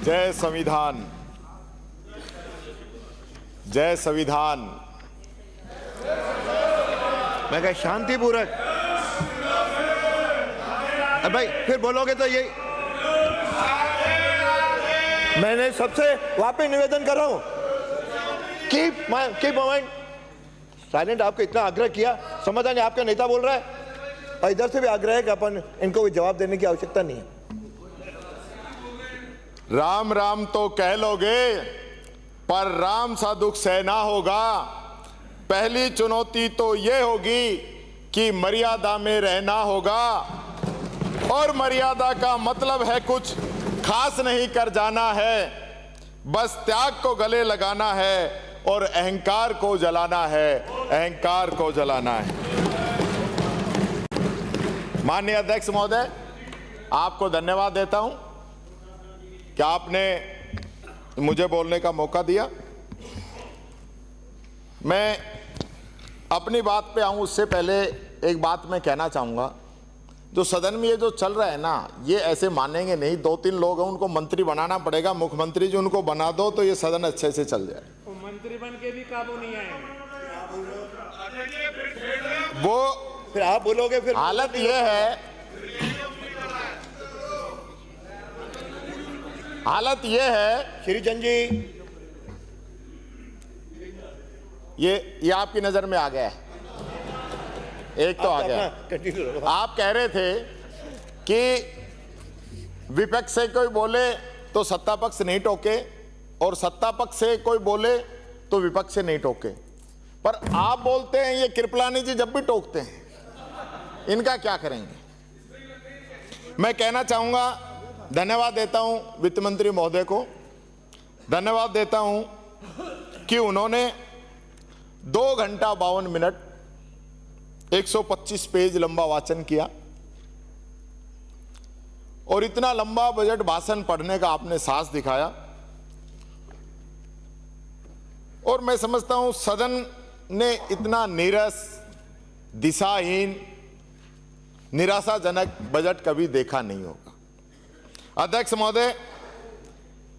जय संविधान, जय संविधान। मैं कहा शांतिपूर्वक। भाई फिर बोलोगे तो ये मैंने सबसे वापस निवेदन कर रहा हूं, कीप माइंड साइलेंट। आपको इतना आग्रह किया, समाधान आपका नेता बोल रहा है, और इधर से भी आग्रह है कि अपन इनको कोई जवाब देने की आवश्यकता नहीं है। राम राम तो कह लोगे, पर राम सा दुख सहना होगा। पहली चुनौती तो ये होगी कि मर्यादा में रहना होगा, और मर्यादा का मतलब है कुछ खास नहीं कर जाना है, बस त्याग को गले लगाना है और अहंकार को जलाना है, अहंकार को जलाना है। माननीय अध्यक्ष महोदय, आपको धन्यवाद देता हूं कि आपने मुझे बोलने का मौका दिया। मैं अपनी बात पे आऊं उससे पहले एक बात मैं कहना चाहूंगा। जो सदन में ये जो चल रहा है ना, ये ऐसे मानेंगे नहीं। 2-3 लोग हैं, उनको मंत्री बनाना पड़ेगा। मुख्यमंत्री जी उनको बना दो तो ये सदन अच्छे से चल जाए। मंत्री बन के भी काबू नहीं आएंगे। वो फिर आप बोलोगे, फिर हालत ये है, हालत ये है श्रीचंद जी, ये आपकी नजर में आ गया है। एक तो आ गया। आप कह रहे थे कि विपक्ष से कोई बोले तो सत्ता पक्ष नहीं टोके, और सत्ता पक्ष से कोई बोले तो विपक्ष से नहीं टोके। पर आप बोलते हैं ये कृपलानी जी जब भी टोकते हैं, इनका क्या करेंगे? मैं कहना चाहूंगा, धन्यवाद देता हूं वित्त मंत्री महोदय को, धन्यवाद देता हूं कि उन्होंने 2 घंटा 52 मिनट 125 पेज लंबा वाचन किया, और इतना लंबा बजट भाषण पढ़ने का आपने साहस दिखाया। और मैं समझता हूं सदन ने इतना नीरस, दिशाहीन, निराशाजनक बजट कभी देखा नहीं होगा। अध्यक्ष महोदय,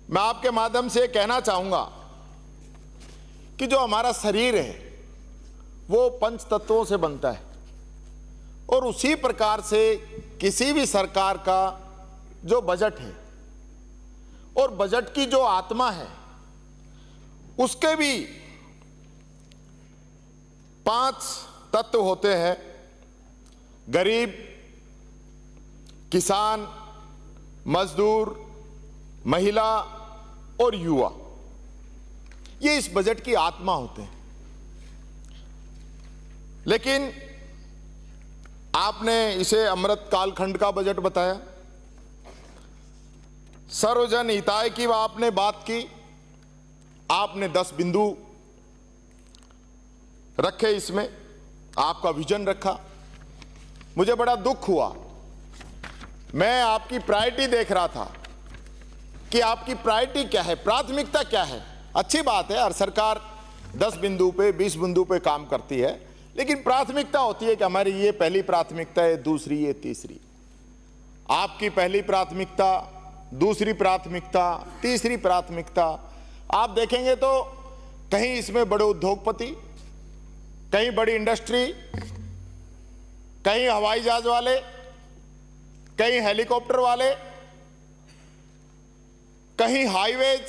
मैं आपके माध्यम से कहना चाहूंगा कि जो हमारा शरीर है वो 5 तत्वों से बनता है, और उसी प्रकार से किसी भी सरकार का जो बजट है और बजट की जो आत्मा है, उसके भी 5 तत्व होते हैं। गरीब, किसान, मजदूर, महिला और युवा, ये इस बजट की आत्मा होते हैं। लेकिन आपने इसे अमृत कालखंड का बजट बताया, सर्वजन हिताय की आपने बात की, आपने 10 बिंदु रखे, इसमें आपका विजन रखा। मुझे बड़ा दुख हुआ, मैं आपकी प्रायोरिटी देख रहा था कि आपकी प्रायोरिटी क्या है, प्राथमिकता क्या है। अच्छी बात है, हर सरकार 10 बिंदु पे 20 बिंदु पे काम करती है, लेकिन प्राथमिकता होती है कि हमारी ये पहली प्राथमिकता है, दूसरी, ये तीसरी। आपकी पहली प्राथमिकता, दूसरी प्राथमिकता, तीसरी प्राथमिकता, आप देखेंगे तो कहीं इसमें बड़े उद्योगपति, कहीं बड़ी इंडस्ट्री, कहीं हवाई जहाज वाले, कहीं हेलीकॉप्टर वाले, कहीं हाईवेज,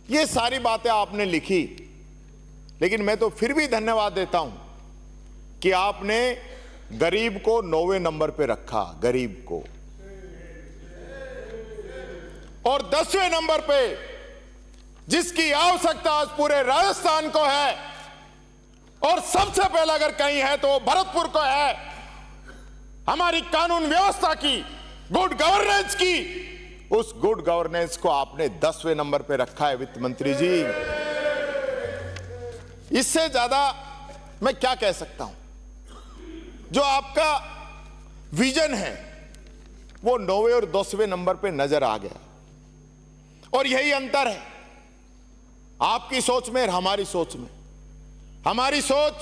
ये सारी बातें आपने लिखी। लेकिन मैं तो फिर भी धन्यवाद देता हूं कि आपने गरीब को 9वें नंबर पे रखा, गरीब को, और 10वें नंबर पे जिसकी आवश्यकता आज पूरे राजस्थान को है, और सबसे पहले अगर कहीं है तो भरतपुर को है, हमारी कानून व्यवस्था की, गुड गवर्नेंस की, उस गुड गवर्नेंस को आपने 10वें नंबर पे रखा है वित्त मंत्री जी। इससे ज्यादा मैं क्या कह सकता हूं? जो आपका विजन है वो 9वें और 10वें नंबर पे नजर आ गया, और यही अंतर है आपकी सोच में और हमारी सोच में। हमारी सोच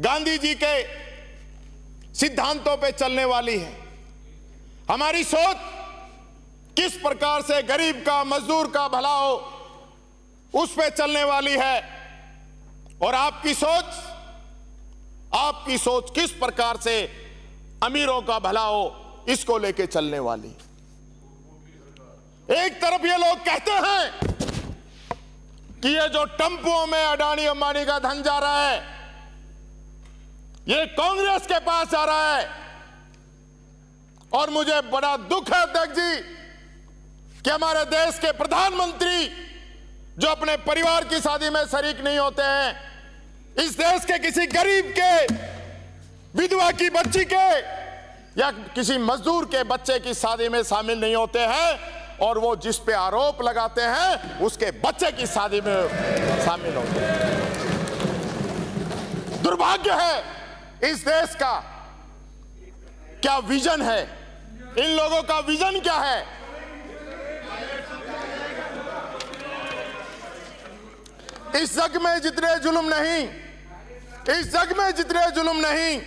गांधी जी के सिद्धांतों पे चलने वाली है, हमारी सोच किस प्रकार से गरीब का, मजदूर का भला हो, उस पे चलने वाली है। और आपकी सोच किस प्रकार से अमीरों का भला हो, इसको लेके चलने वाली। एक तरफ ये लोग कहते हैं कि ये जो टम्पुओं में अडानी अंबानी का धन जा रहा है, ये कांग्रेस के पास जा रहा है। और मुझे बड़ा दुख है अध्यक्ष जी कि हमारे देश के प्रधानमंत्री जो अपने परिवार की शादी में शरीक नहीं होते हैं, इस देश के किसी गरीब के, विधवा की बच्ची के या किसी मजदूर के बच्चे की शादी में शामिल नहीं होते हैं, और वो जिस पे आरोप लगाते हैं उसके बच्चे की शादी में शामिल होते हैं। दुर्भाग्य है इस देश का। क्या विजन है इन लोगों का? विजन क्या है? इस जग में जितने जुल्म नहीं,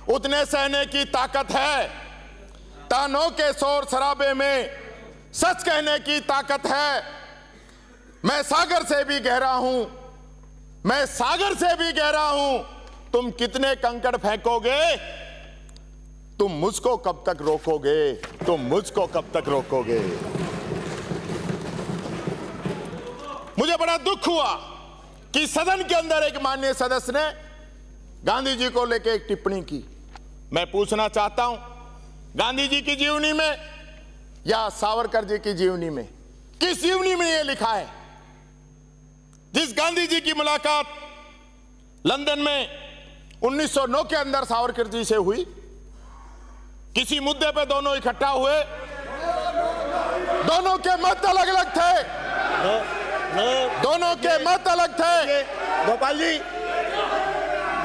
उतने सहने की ताकत है। तानों के शोर शराबे में सच कहने की ताकत है। मैं सागर से भी गहरा हूं, तुम कितने कंकड़ फेंकोगे, तुम मुझको कब तक रोकोगे? मुझे बड़ा दुख हुआ कि सदन के अंदर एक माननीय सदस्य ने गांधी जी को लेकर एक टिप्पणी की। मैं पूछना चाहता हूं, गांधी जी की जीवनी में या सावरकर जी की जीवनी में, किस जीवनी में यह लिखा है? जिस गांधी जी की मुलाकात लंदन में 1909 के अंदर सावरकर जी से हुई, किसी मुद्दे पे दोनों इकट्ठा हुए, दोनों के मत अलग अलग थे।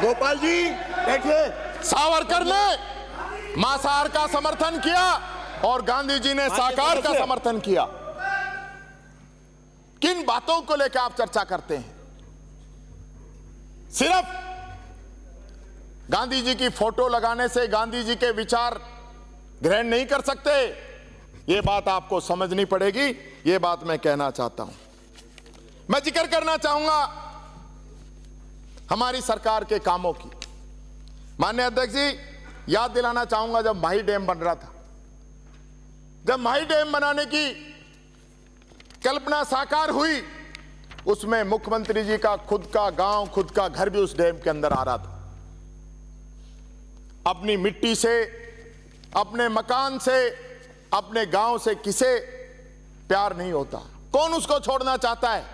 गोपाल जी बैठिए। सावरकर ने मांसाहार का समर्थन किया और गांधी जी ने शाकाहार का समर्थन किया। किन बातों को लेकर आप चर्चा करते हैं? सिर्फ गांधी जी की फोटो लगाने से गांधी जी के विचार ग्रहण नहीं कर सकते, यह बात आपको समझनी पड़ेगी। यह बात मैं कहना चाहता हूं। मैं जिक्र करना चाहूंगा हमारी सरकार के कामों की। माननीय अध्यक्ष जी, याद दिलाना चाहूंगा जब माही डैम बन रहा था, जब माही डैम बनाने की कल्पना साकार हुई, उसमें मुख्यमंत्री जी का खुद का गांव, खुद का घर भी उस डैम के अंदर आ रहा था। अपनी मिट्टी से, अपने मकान से, अपने गांव से किसे प्यार नहीं होता? कौन उसको छोड़ना चाहता है?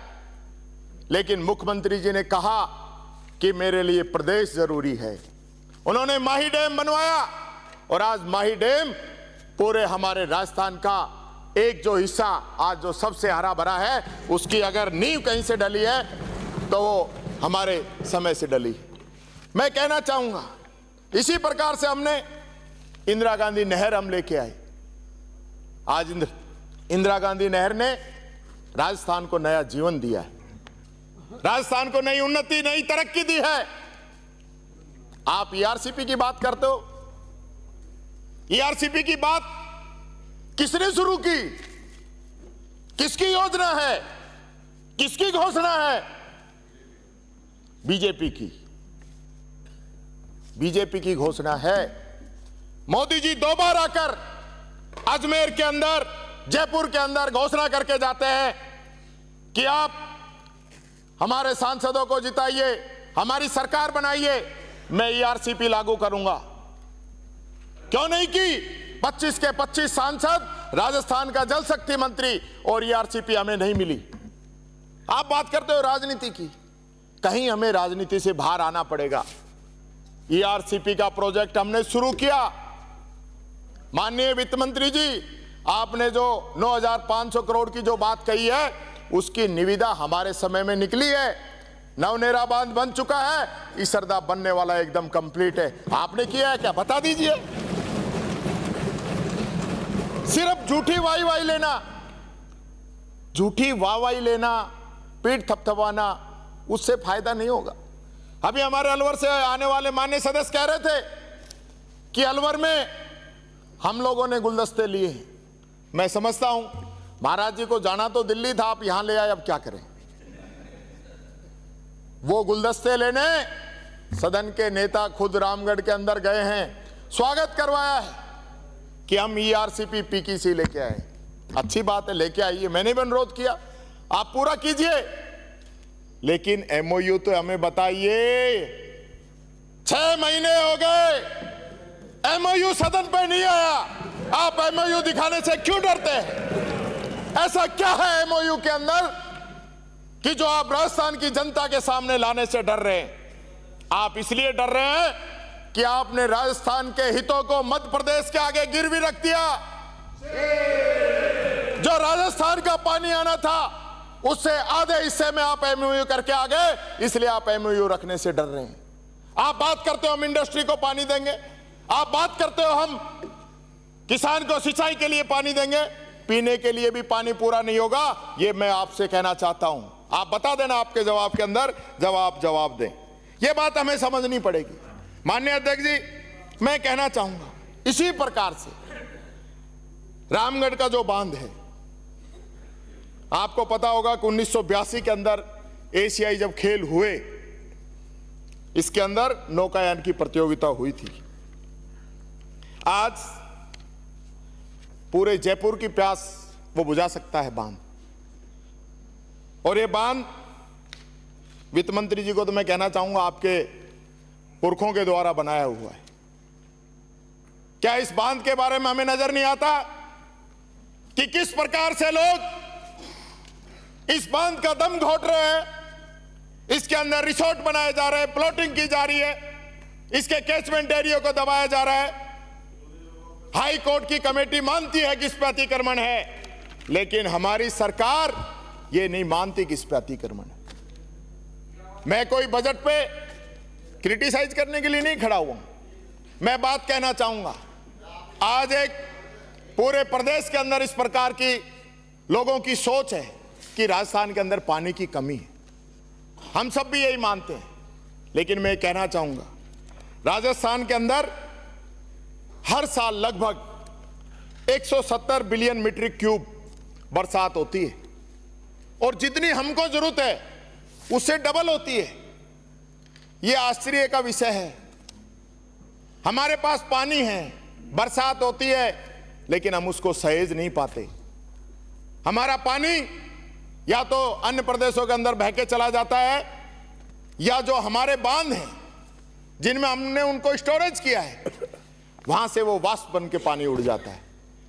लेकिन मुख्यमंत्री जी ने कहा कि मेरे लिए प्रदेश जरूरी है। उन्होंने माही डैम बनवाया और आज माही डैम पूरे हमारे राजस्थान का एक जो हिस्सा आज जो सबसे हरा भरा है, उसकी अगर नींव कहीं से डली है तो वो हमारे समय से डली। मैं कहना चाहूंगा इसी प्रकार से हमने इंदिरा गांधी नहर हम लेके आए। आज इंदिरा गांधी नहर ने राजस्थान को नया जीवन दिया है, राजस्थान को नई उन्नति, नई तरक्की दी है। आप ईआरसीपी की बात करते हो। ईआरसीपी की बात किसने शुरू की? किसकी योजना है? किसकी घोषणा है? बीजेपी की घोषणा है। मोदी जी 2 बार आकर अजमेर के अंदर, जयपुर के अंदर घोषणा करके जाते हैं कि आप हमारे सांसदों को जिताइए, हमारी सरकार बनाइए, मैं ईआरसीपी लागू करूंगा। क्यों नहीं की? 25 के 25 सांसद, राजस्थान का जल शक्ति मंत्री, और ईआरसीपी हमें नहीं मिली। आप बात करते हो राजनीति की, कहीं हमें राजनीति से बाहर आना पड़ेगा। ईआरसीपी का प्रोजेक्ट हमने शुरू किया। माननीय वित्त मंत्री जी, आपने जो 9,500 करोड़ की जो बात कही है, उसकी निविदा हमारे समय में निकली है। नवनेरा बांध बन चुका है, इसरदा बनने वाला एकदम कंप्लीट है। आपने किया है क्या? बता दीजिए। सिर्फ झूठी वाहवाही लेना, पीठ थपथपाना, उससे फायदा नहीं होगा। अभी हमारे अलवर से आने वाले माननीय सदस्य कह रहे थे कि अलवर में हम लोगों ने गुलदस्ते लिए हैं। मैं समझता हूं महाराज जी को जाना तो दिल्ली था, आप यहां ले आए, अब क्या करें। वो गुलदस्ते लेने सदन के नेता खुद रामगढ़ के अंदर गए हैं, स्वागत करवाया है कि हम ERCP PKC लेके आए। अच्छी बात है, लेके आइए, मैंने भी अनुरोध किया, आप पूरा कीजिए, लेकिन MOU तो हमें बताइए। 6 महीने हो गए MOU सदन पे नहीं आया, आप MOU दिखाने से क्यों डरते हैं? ऐसा क्या है MOU के अंदर कि जो आप राजस्थान की जनता के सामने लाने से डर रहे हैं? आप इसलिए डर रहे हैं कि आपने राजस्थान के हितों को मध्य प्रदेश के आगे गिरवी रख दिया। जो राजस्थान का पानी आना था उससे आधे हिस्से में आप MOU करके आ गए, इसलिए आप MOU रखने से डर रहे हैं। आप बात करते हो हम इंडस्ट्री को पानी देंगे, आप बात करते हो हम किसान को सिंचाई के लिए पानी देंगे, पीने के लिए भी पानी पूरा नहीं होगा। ये मैं आपसे कहना चाहता हूं, आप बता देना आपके जवाब के अंदर, जवाब दें। ये बात हमें समझनी पड़ेगी। माननीय अध्यक्ष जी, मैं कहना चाहूंगा इसी प्रकार से रामगढ़ का जो बांध है, आपको पता होगा कि 1982 के अंदर एशियाई जब खेल हुए, इसके अंदर नौकायान की प्रतियोगिता हुई थी। आज पूरे जयपुर की प्यास वो बुझा सकता है बांध। और ये बांध वित्त मंत्री जी को तो मैं कहना चाहूंगा आपके पुरखों के द्वारा बनाया हुआ है। क्या इस बांध के बारे में हमें नजर नहीं आता कि किस प्रकार से लोग इस बांध का दम घोट रहे हैं? इसके अंदर रिसोर्ट बनाए जा रहे हैं, प्लॉटिंग की जा रही है, इसके कैचमेंट एरिया को दबाया जा रहा है। हाई कोर्ट की कमेटी मानती है कि इस पे अतिक्रमण है, लेकिन हमारी सरकार ये नहीं मानती कि इस पे अतिक्रमण है। मैं कोई बजट पे क्रिटिसाइज करने के लिए नहीं खड़ा हुआ, मैं बात कहना चाहूंगा। आज एक पूरे प्रदेश के अंदर इस प्रकार की लोगों की सोच है कि राजस्थान के अंदर पानी की कमी है, हम सब भी यही मानते हैं, लेकिन मैं कहना चाहूंगा राजस्थान के अंदर हर साल लगभग 170 बिलियन मीट्रिक क्यूब बरसात होती है, और जितनी हमको जरूरत है उससे डबल होती है। यह आश्चर्य का विषय है। हमारे पास पानी है, बरसात होती है, लेकिन हम उसको सहेज नहीं पाते। हमारा पानी या तो अन्य प्रदेशों के अंदर बह के चला जाता है, या जो हमारे बांध हैं जिनमें हमने उनको स्टोरेज किया है, वहां से वो वाष्प बन के पानी उड़ जाता है।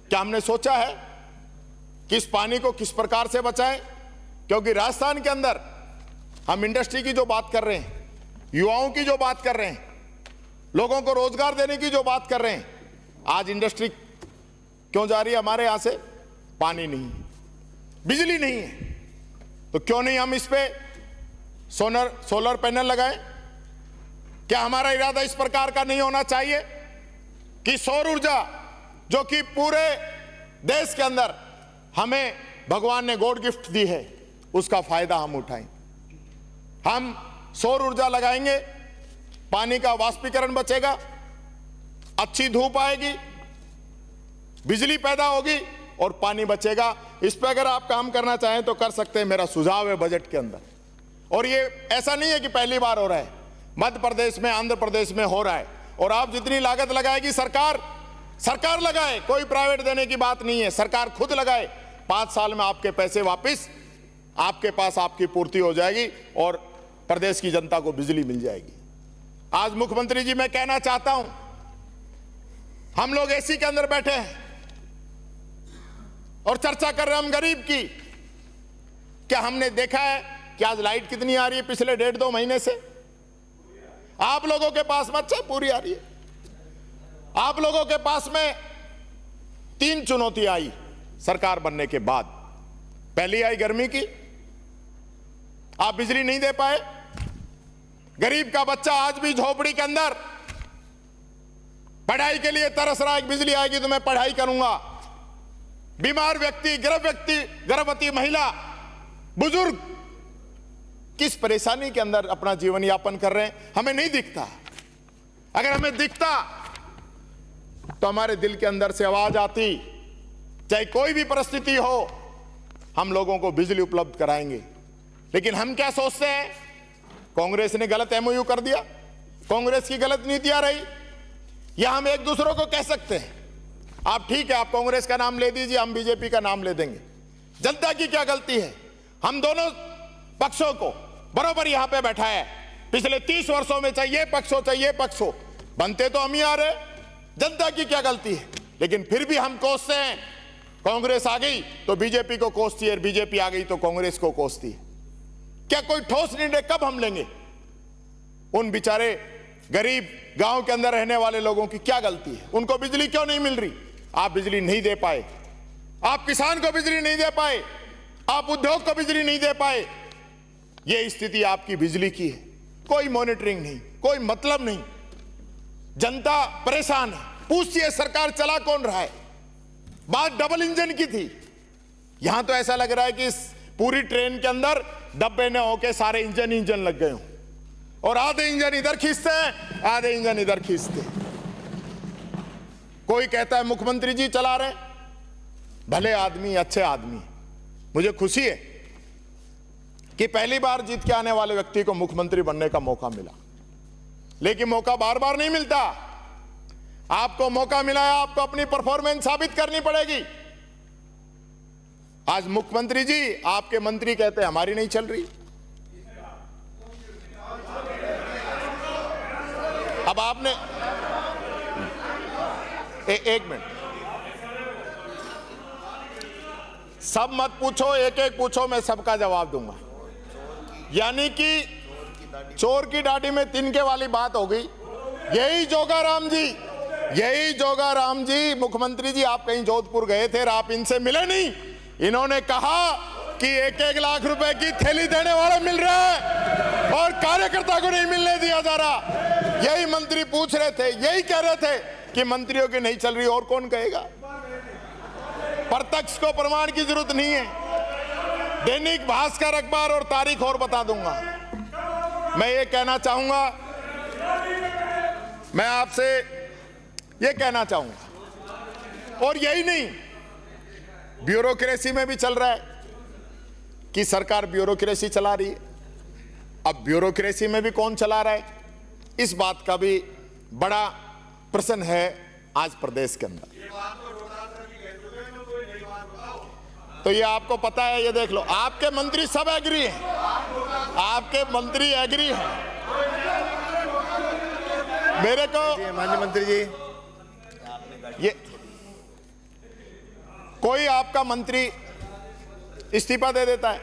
क्या हमने सोचा है कि इस पानी को किस प्रकार से बचाएं? क्योंकि राजस्थान के अंदर हम इंडस्ट्री की जो बात कर रहे हैं, युवाओं की जो बात कर रहे हैं, लोगों को रोजगार देने की जो बात कर रहे हैं, आज इंडस्ट्री क्यों जा रही है हमारे यहां से? पानी नहीं है, बिजली नहीं है। तो क्यों नहीं हम इस पे सोलर पैनल लगाएं? क्या हमारा इरादा इस प्रकार का नहीं होना चाहिए कि सौर ऊर्जा जो कि पूरे देश के अंदर हमें भगवान ने गॉड गिफ्ट दी है, उसका फायदा हम उठाएं। हम सौर ऊर्जा लगाएंगे, पानी का वाष्पीकरण बचेगा, अच्छी धूप आएगी, बिजली पैदा होगी और पानी बचेगा। इस पर अगर आप काम करना चाहें तो कर सकते हैं, मेरा सुझाव है बजट के अंदर। और ये ऐसा नहीं है कि पहली बार हो रहा है, मध्य प्रदेश में, आंध्र प्रदेश में हो रहा है। और आप जितनी लागत लगाएगी सरकार लगाए, कोई प्राइवेट देने की बात नहीं है, सरकार खुद लगाए। 5 साल में आपके पैसे वापस आपके पास, आपकी पूर्ति हो जाएगी और प्रदेश की जनता को बिजली मिल जाएगी। आज मुख्यमंत्री जी, मैं कहना चाहता हूं, हम लोग एसी के अंदर बैठे हैं और चर्चा कर रहे हैं हम गरीब की। क्या हमने देखा है कि आज लाइट कितनी आ रही है पिछले 1.5-2 महीने से? आप लोगों के पास में अच्छा पूरी आ रही है। आप लोगों के पास में 3 चुनौती आई सरकार बनने के बाद। पहली आई गर्मी की, आप बिजली नहीं दे पाए। गरीब का बच्चा आज भी झोपड़ी के अंदर पढ़ाई के लिए तरस रहा है, बिजली आएगी तो मैं पढ़ाई करूंगा। बीमार व्यक्ति, गर्भवती महिला, बुजुर्ग किस परेशानी के अंदर अपना जीवन यापन कर रहे हैं, हमें नहीं दिखता। अगर हमें दिखता तो हमारे दिल के अंदर से आवाज आती, चाहे कोई भी परिस्थिति हो, हम लोगों को बिजली उपलब्ध कराएंगे। लेकिन हम क्या सोचते हैं, कांग्रेस ने गलत एमओयू कर दिया, कांग्रेस की गलत नीतियां रही, या हम एक दूसरों को कह सकते हैं आप ठीक है, आप कांग्रेस का नाम ले दीजिए, हम बीजेपी का नाम ले देंगे। जनता की क्या गलती है? हम दोनों पक्षों को बराबर यहां पे बैठाया है। पिछले 30 वर्षों में चाहे ये पक्ष हो चाहे ये पक्ष हो, बनते तो हम ही आ रहे। जनता की क्या गलती है? लेकिन फिर भी हम कोसते हैं, कांग्रेस आ गई तो बीजेपी को कोसती है, बीजेपी आ गई तो कांग्रेस को कोसती है। क्या कोई ठोस निर्णय कब हम लेंगे? उन बेचारे गरीब गांव के अंदर रहने वाले लोगों की क्या गलती है? उनको बिजली क्यों नहीं मिल रही? आप बिजली नहीं दे पाए, आप किसान को बिजली नहीं दे पाए, आप उद्योग को बिजली नहीं दे पाए। यह स्थिति आपकी बिजली की है। कोई मॉनिटरिंग नहीं, कोई मतलब नहीं, जनता परेशान है। पूछती है सरकार चला कौन रहा है? बात डबल इंजन की थी, यहां तो ऐसा लग रहा है कि इस पूरी ट्रेन के अंदर डब्बे न होके सारे इंजन लग गए हों, और आधे इंजन इधर खींचते हैं, आधे इंजन इधर खींचते हैं। कोई कहता है मुख्यमंत्री जी चला रहे, भले आदमी, अच्छे आदमी। मुझे खुशी है कि पहली बार जीत के आने वाले व्यक्ति को मुख्यमंत्री बनने का मौका मिला, लेकिन मौका बार बार नहीं मिलता। आपको मौका मिला है, आपको अपनी परफॉर्मेंस साबित करनी पड़ेगी। आज मुख्यमंत्री जी, आपके मंत्री कहते हैं हमारी नहीं चल रही। अब आपने एक मिनट, सब मत पूछो, एक एक पूछो, मैं सबका जवाब दूंगा। यानी कि चोर की दाढ़ी में तिनके वाली बात हो गई। यही जोगाराम जी मुख्यमंत्री जी, आप कहीं जोधपुर गए थे और आप इनसे मिले नहीं। इन्होंने कहा कि 1-1 लाख रुपए की थैली देने वाला मिल रहा है और कार्यकर्ता को नहीं मिलने दिया जा रहा। यही मंत्री पूछ रहे थे, यही कह रहे थे कि मंत्रियों की नहीं चल रही। और कौन कहेगा? प्रत्यक्ष को प्रमाण की जरूरत नहीं है। दैनिक भास्कर अखबार और तारीख और बता दूंगा। मैं ये कहना चाहूंगा, मैं आपसे ये कहना चाहूंगा, और यही नहीं, ब्यूरोक्रेसी में भी चल रहा है कि सरकार ब्यूरोक्रेसी चला रही है। अब ब्यूरोक्रेसी में भी कौन चला रहा है, इस बात का भी बड़ा प्रश्न है आज प्रदेश के अंदर। तो ये आपको पता है, ये देख लो, आपके मंत्री सब एग्री हैं, आपके मंत्री एग्री हैं। मेरे को माननीय मंत्री जी, ये कोई आपका मंत्री इस्तीफा दे देता है,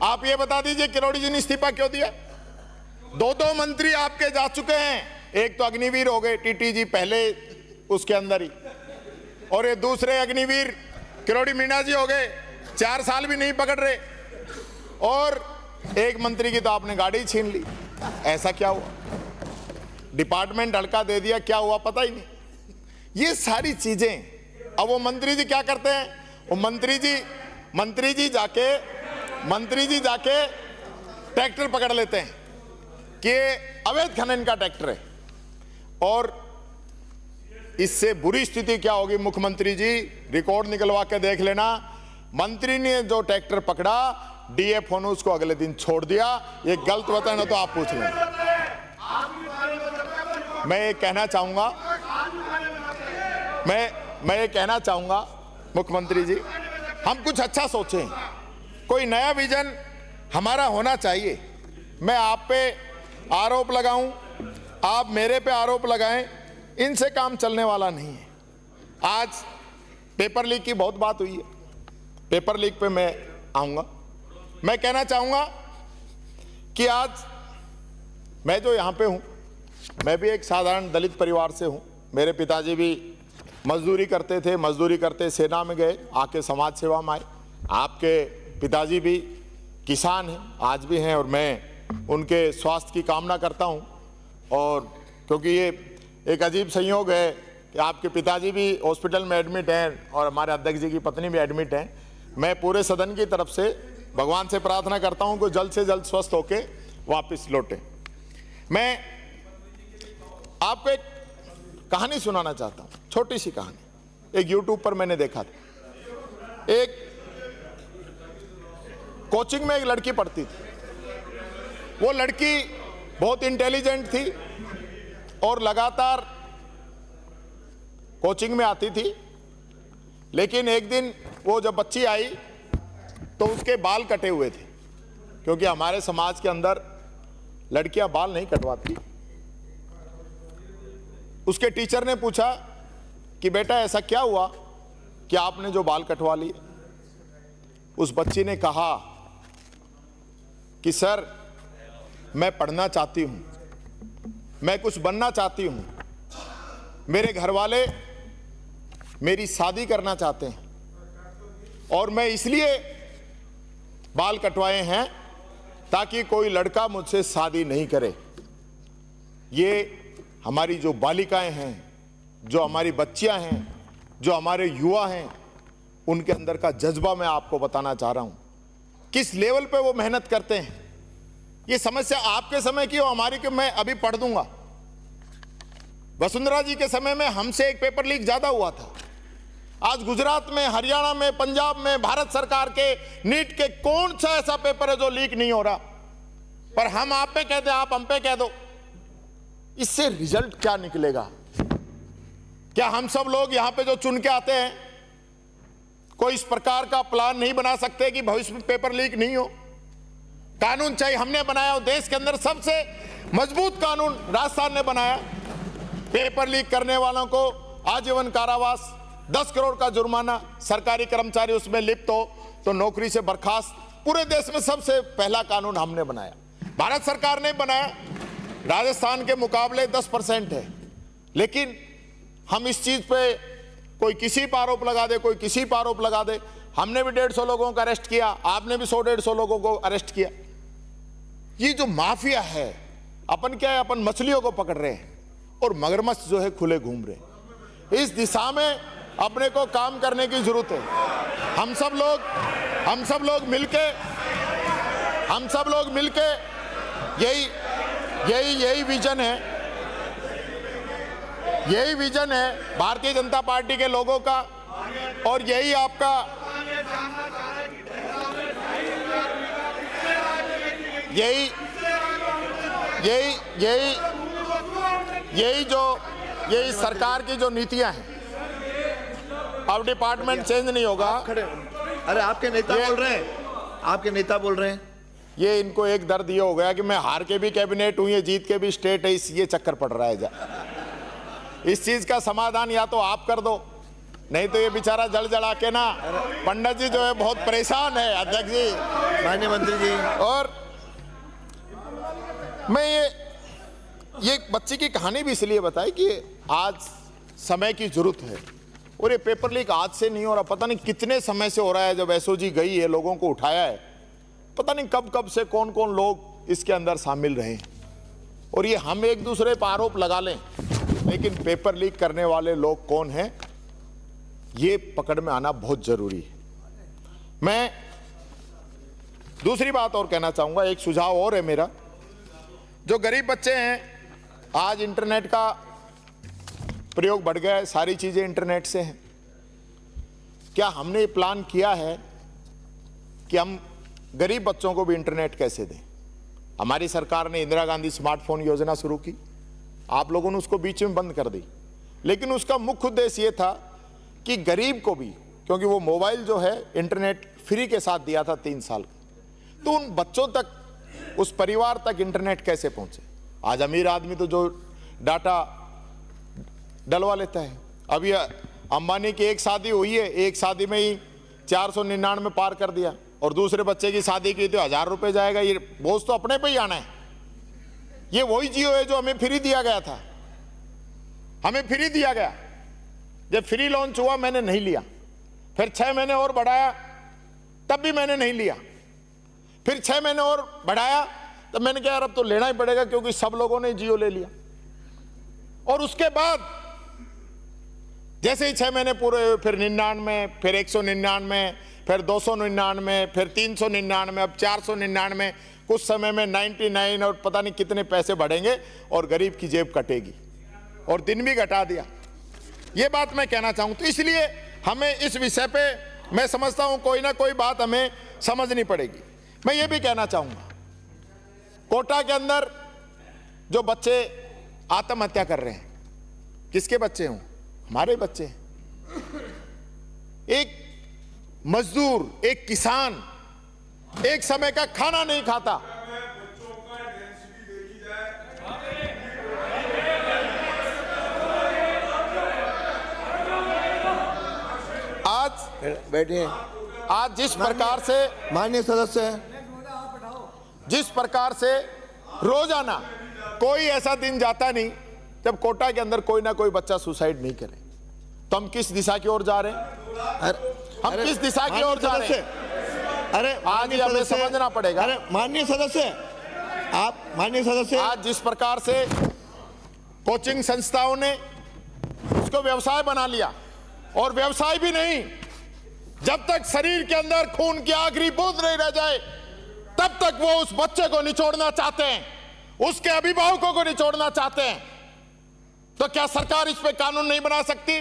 आप ये बता दीजिए किरोड़ी जी ने इस्तीफा क्यों दिया? 2 मंत्री आपके जा चुके हैं, एक तो अग्निवीर हो गए, टीटी जी पहले उसके अंदर ही, और ये दूसरे अग्निवीर किरोड़ी मीणा जी हो गए, 4 साल भी नहीं पकड़ रहे, और एक मंत्री की तो आपने गाड़ी छीन ली। ऐसा क्या हुआ? डिपार्टमेंट हड़का दे दिया, क्या हुआ पता ही नहीं। ये सारी चीजें, अब वो मंत्री जी क्या करते हैं? वो मंत्री जी जाके ट्रैक्टर पकड़ लेते हैं कि अवैध खनन का ट्रैक्टर है, और इससे बुरी स्थिति क्या होगी मुख्यमंत्री जी, रिकॉर्ड निकलवा के देख लेना। मंत्री ने जो ट्रैक्टर पकड़ा, डीएफ ने उसको अगले दिन छोड़ दिया। ये गलत बताना तो आप पूछ लें। मैं ये कहना चाहूंगा मुख्यमंत्री जी, हम कुछ अच्छा सोचें, कोई नया विजन हमारा होना चाहिए। मैं आप पे आरोप लगाऊं, आप मेरे पे आरोप लगाएं, इनसे काम चलने वाला नहीं है। आज पेपर लीक की बहुत बात हुई है, पेपर लीक पे मैं आऊंगा। मैं कहना चाहूंगा कि आज मैं जो यहां पे हूं, मैं भी एक साधारण दलित परिवार से हूं। मेरे पिताजी भी मजदूरी करते थे, मजदूरी करते सेना में गए, आके समाज सेवा में आए। आपके पिताजी भी किसान हैं, आज भी हैं, और मैं उनके स्वास्थ्य की कामना करता हूं। और क्योंकि ये एक अजीब संयोग है कि आपके पिताजी भी हॉस्पिटल में एडमिट हैं और हमारे अध्यक्ष जी की पत्नी भी एडमिट हैं। मैं पूरे सदन की तरफ से भगवान से प्रार्थना करता हूं कि जल्द से जल्द स्वस्थ होके वापस लौटे। मैं आपको एक कहानी सुनाना चाहता हूं, छोटी सी कहानी। एक यूट्यूब पर मैंने देखा था, एक कोचिंग में एक लड़की पढ़ती थी। वो लड़की बहुत इंटेलिजेंट थी और लगातार कोचिंग में आती थी, लेकिन एक दिन वो जब बच्ची आई तो उसके बाल कटे हुए थे, क्योंकि हमारे समाज के अंदर लड़कियां बाल नहीं कटवाती। उसके टीचर ने पूछा कि बेटा ऐसा क्या हुआ कि आपने जो बाल कटवा लिए। उस बच्ची ने कहा कि सर, मैं पढ़ना चाहती हूं, मैं कुछ बनना चाहती हूं, मेरे घर वाले मेरी शादी करना चाहते हैं और मैं इसलिए बाल कटवाए हैं ताकि कोई लड़का मुझसे शादी नहीं करे। ये हमारी जो बालिकाएं हैं, जो हमारी बच्चियां हैं, जो हमारे युवा हैं, उनके अंदर का जज्बा मैं आपको बताना चाह रहा हूं, किस लेवल पे वो मेहनत करते हैं। ये समस्या आपके समय की और हमारी की मैं अभी पढ़ दूंगा। वसुंधरा जी के समय में हमसे एक पेपर लीक ज्यादा हुआ था। आज गुजरात में, हरियाणा में, पंजाब में, भारत सरकार के नीट के कौन सा ऐसा पेपर है जो लीक नहीं हो रहा? पर हम आप पे कहते हैं, आप हम पे कह दो। इससे रिजल्ट क्या निकलेगा? क्या हम सब लोग यहां पे जो चुन के आते हैं, कोई इस प्रकार का प्लान नहीं बना सकते कि भविष्य में पेपर लीक नहीं हो? कानून चाहिए, हमने बनाया, देश के अंदर सबसे मजबूत कानून राजस्थान ने बनाया। पेपर लीक करने वालों को आजीवन कारावास, 10 करोड़ का जुर्माना, सरकारी कर्मचारी उसमें लिप्त हो तो नौकरी से बर्खास्त। पूरे देश में सबसे पहला कानून हमने बनाया, भारत सरकार ने बनाया। राजस्थान के मुकाबले 10% है, लेकिन हम इस चीज पे कोई किसी पर आरोप लगा दे, कोई किसी पर आरोप लगा दे। हमने भी 150 लोगों को अरेस्ट किया, आपने भी 100-150 लोगों को अरेस्ट किया। ये जो माफिया है, अपन क्या है, अपन मछलियों को पकड़ रहे हैं और मगरमच्छ जो है खुले घूम रहे हैं। इस दिशा में अपने को काम करने की जरूरत है। हम सब लोग मिलके यही विजन है भारतीय जनता पार्टी के लोगों का, और यही आपका यही सरकार की जो नीतियां हैं। अब डिपार्टमेंट चेंज नहीं होगा। खड़े, अरे आपके नेता बोल रहे हैं, आपके नेता बोल रहे हैं। ये इनको एक दर्द ये हो गया कि मैं हार के भी कैबिनेट हूं, ये जीत के भी स्टेट है, ये चक्कर पड़ रहा है। इस चीज का समाधान या तो आप कर दो, नहीं तो ये बेचारा जल जला के ना, पंडित जी जो है बहुत परेशान है। अध्यक्ष जी, माननीय मंत्री जी, और मैं ये बच्चे की कहानी भी इसलिए बताई कि आज समय की जरूरत है, और ये पेपर लीक आज से नहीं हो रहा, पता नहीं कितने समय से हो रहा है। जब एसओजी गई है, लोगों को उठाया है, पता नहीं कब से कौन कौन लोग इसके अंदर शामिल रहे हैं। और ये हम एक दूसरे पर आरोप लगा लें, लेकिन पेपर लीक करने वाले लोग कौन हैं, ये पकड़ में आना बहुत जरूरी है। मैं दूसरी बात और कहना चाहूंगा, एक सुझाव और है मेरा। जो गरीब बच्चे हैं, आज इंटरनेट का प्रयोग बढ़ गया है, सारी चीजें इंटरनेट से हैं। क्या हमने प्लान किया है कि हम गरीब बच्चों को भी इंटरनेट कैसे दें? हमारी सरकार ने इंदिरा गांधी स्मार्टफोन योजना शुरू की, आप लोगों ने उसको बीच में बंद कर दी, लेकिन उसका मुख्य उद्देश्य ये था कि गरीब को भी, क्योंकि वो मोबाइल जो है इंटरनेट फ्री के साथ दिया था 3 साल, तो उन बच्चों तक, उस परिवार तक इंटरनेट कैसे पहुंचे। आज अमीर आदमी तो जो डाटा डलवा लेता है। अब ये अंबानी की एक शादी हुई है, एक शादी में ही 499 पार कर दिया, और दूसरे बच्चे की शादी की तो 1000 रुपये जाएगा। ये बोझ तो अपने पे ही आना है। ये वही जियो है जो हमें फ्री दिया गया था, हमें फ्री दिया गया। जब फ्री लॉन्च हुआ मैंने नहीं लिया, फिर 6 महीने और बढ़ाया तब भी मैंने नहीं लिया, फिर 6 महीने और बढ़ाया तब मैंने कहा यार अब तो लेना ही पड़ेगा, क्योंकि सब लोगों ने जियो ले लिया। और उसके बाद जैसे ही 6 महीने पूरे हुए, फिर 99, फिर 199, फिर 299, फिर 399, अब 499, कुछ समय में 99, और पता नहीं कितने पैसे बढ़ेंगे और गरीब की जेब कटेगी, और दिन भी घटा दिया। ये बात मैं कहना चाहूं। तो इसलिए हमें इस विषय पे, मैं समझता हूं कोई ना कोई बात हमें समझनी पड़ेगी। मैं ये भी कहना चाहूंगा, कोटा के अंदर जो बच्चे आत्महत्या कर रहे हैं, किसके बच्चे हों? हमारे बच्चे हैं। एक मजदूर, एक किसान एक समय का खाना नहीं खाता। बैठिए। आज जिस प्रकार से माननीय सदस्य, जिस प्रकार से रोजाना कोई ऐसा दिन जाता नहीं जब कोटा के अंदर कोई ना कोई बच्चा सुसाइड नहीं करे, तो हम किस दिशा की ओर जा रहे हैं? हम किस दिशा की ओर जा रहे हैं? अरे आज ये हमें समझना पड़ेगा। अरे माननीय सदस्य, आप माननीय सदस्य, आज जिस प्रकार से कोचिंग संस्थाओं ने उसको व्यवसाय बना लिया, और व्यवसाय भी नहीं, जब तक शरीर के अंदर खून की आखिरी बूंद नहीं रह जाए तब तक वो उस बच्चे को निचोड़ना चाहते हैं, उसके अभिभावकों को निचोड़ना चाहते हैं। तो क्या सरकार इस पे कानून नहीं बना सकती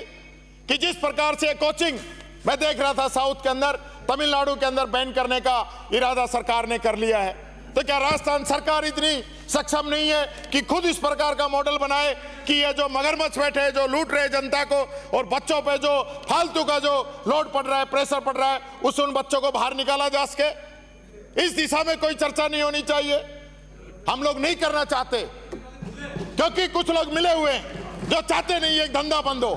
कि जिस प्रकार से कोचिंग मैं देख रहा था साउथ के अंदर, तमिलनाडु के अंदर बैन करने का इरादा सरकार ने कर लिया है, तो क्या राजस्थान सरकार इतनी सक्षम नहीं है कि खुद इस प्रकार का मॉडल बनाए कि ये जो मगरमच्छ बैठे हैं, जो लूट रहे जनता को, और बच्चों पे जो फालतू का जो लोड पड़ रहा है, प्रेशर पड़ रहा है, उस उन बच्चों को बाहर निकाला जा सके? इस दिशा में कोई चर्चा नहीं होनी चाहिए? हम लोग नहीं करना चाहते क्योंकि कुछ लोग मिले हुए हैं जो चाहते नहीं एक धंधा बंद हो।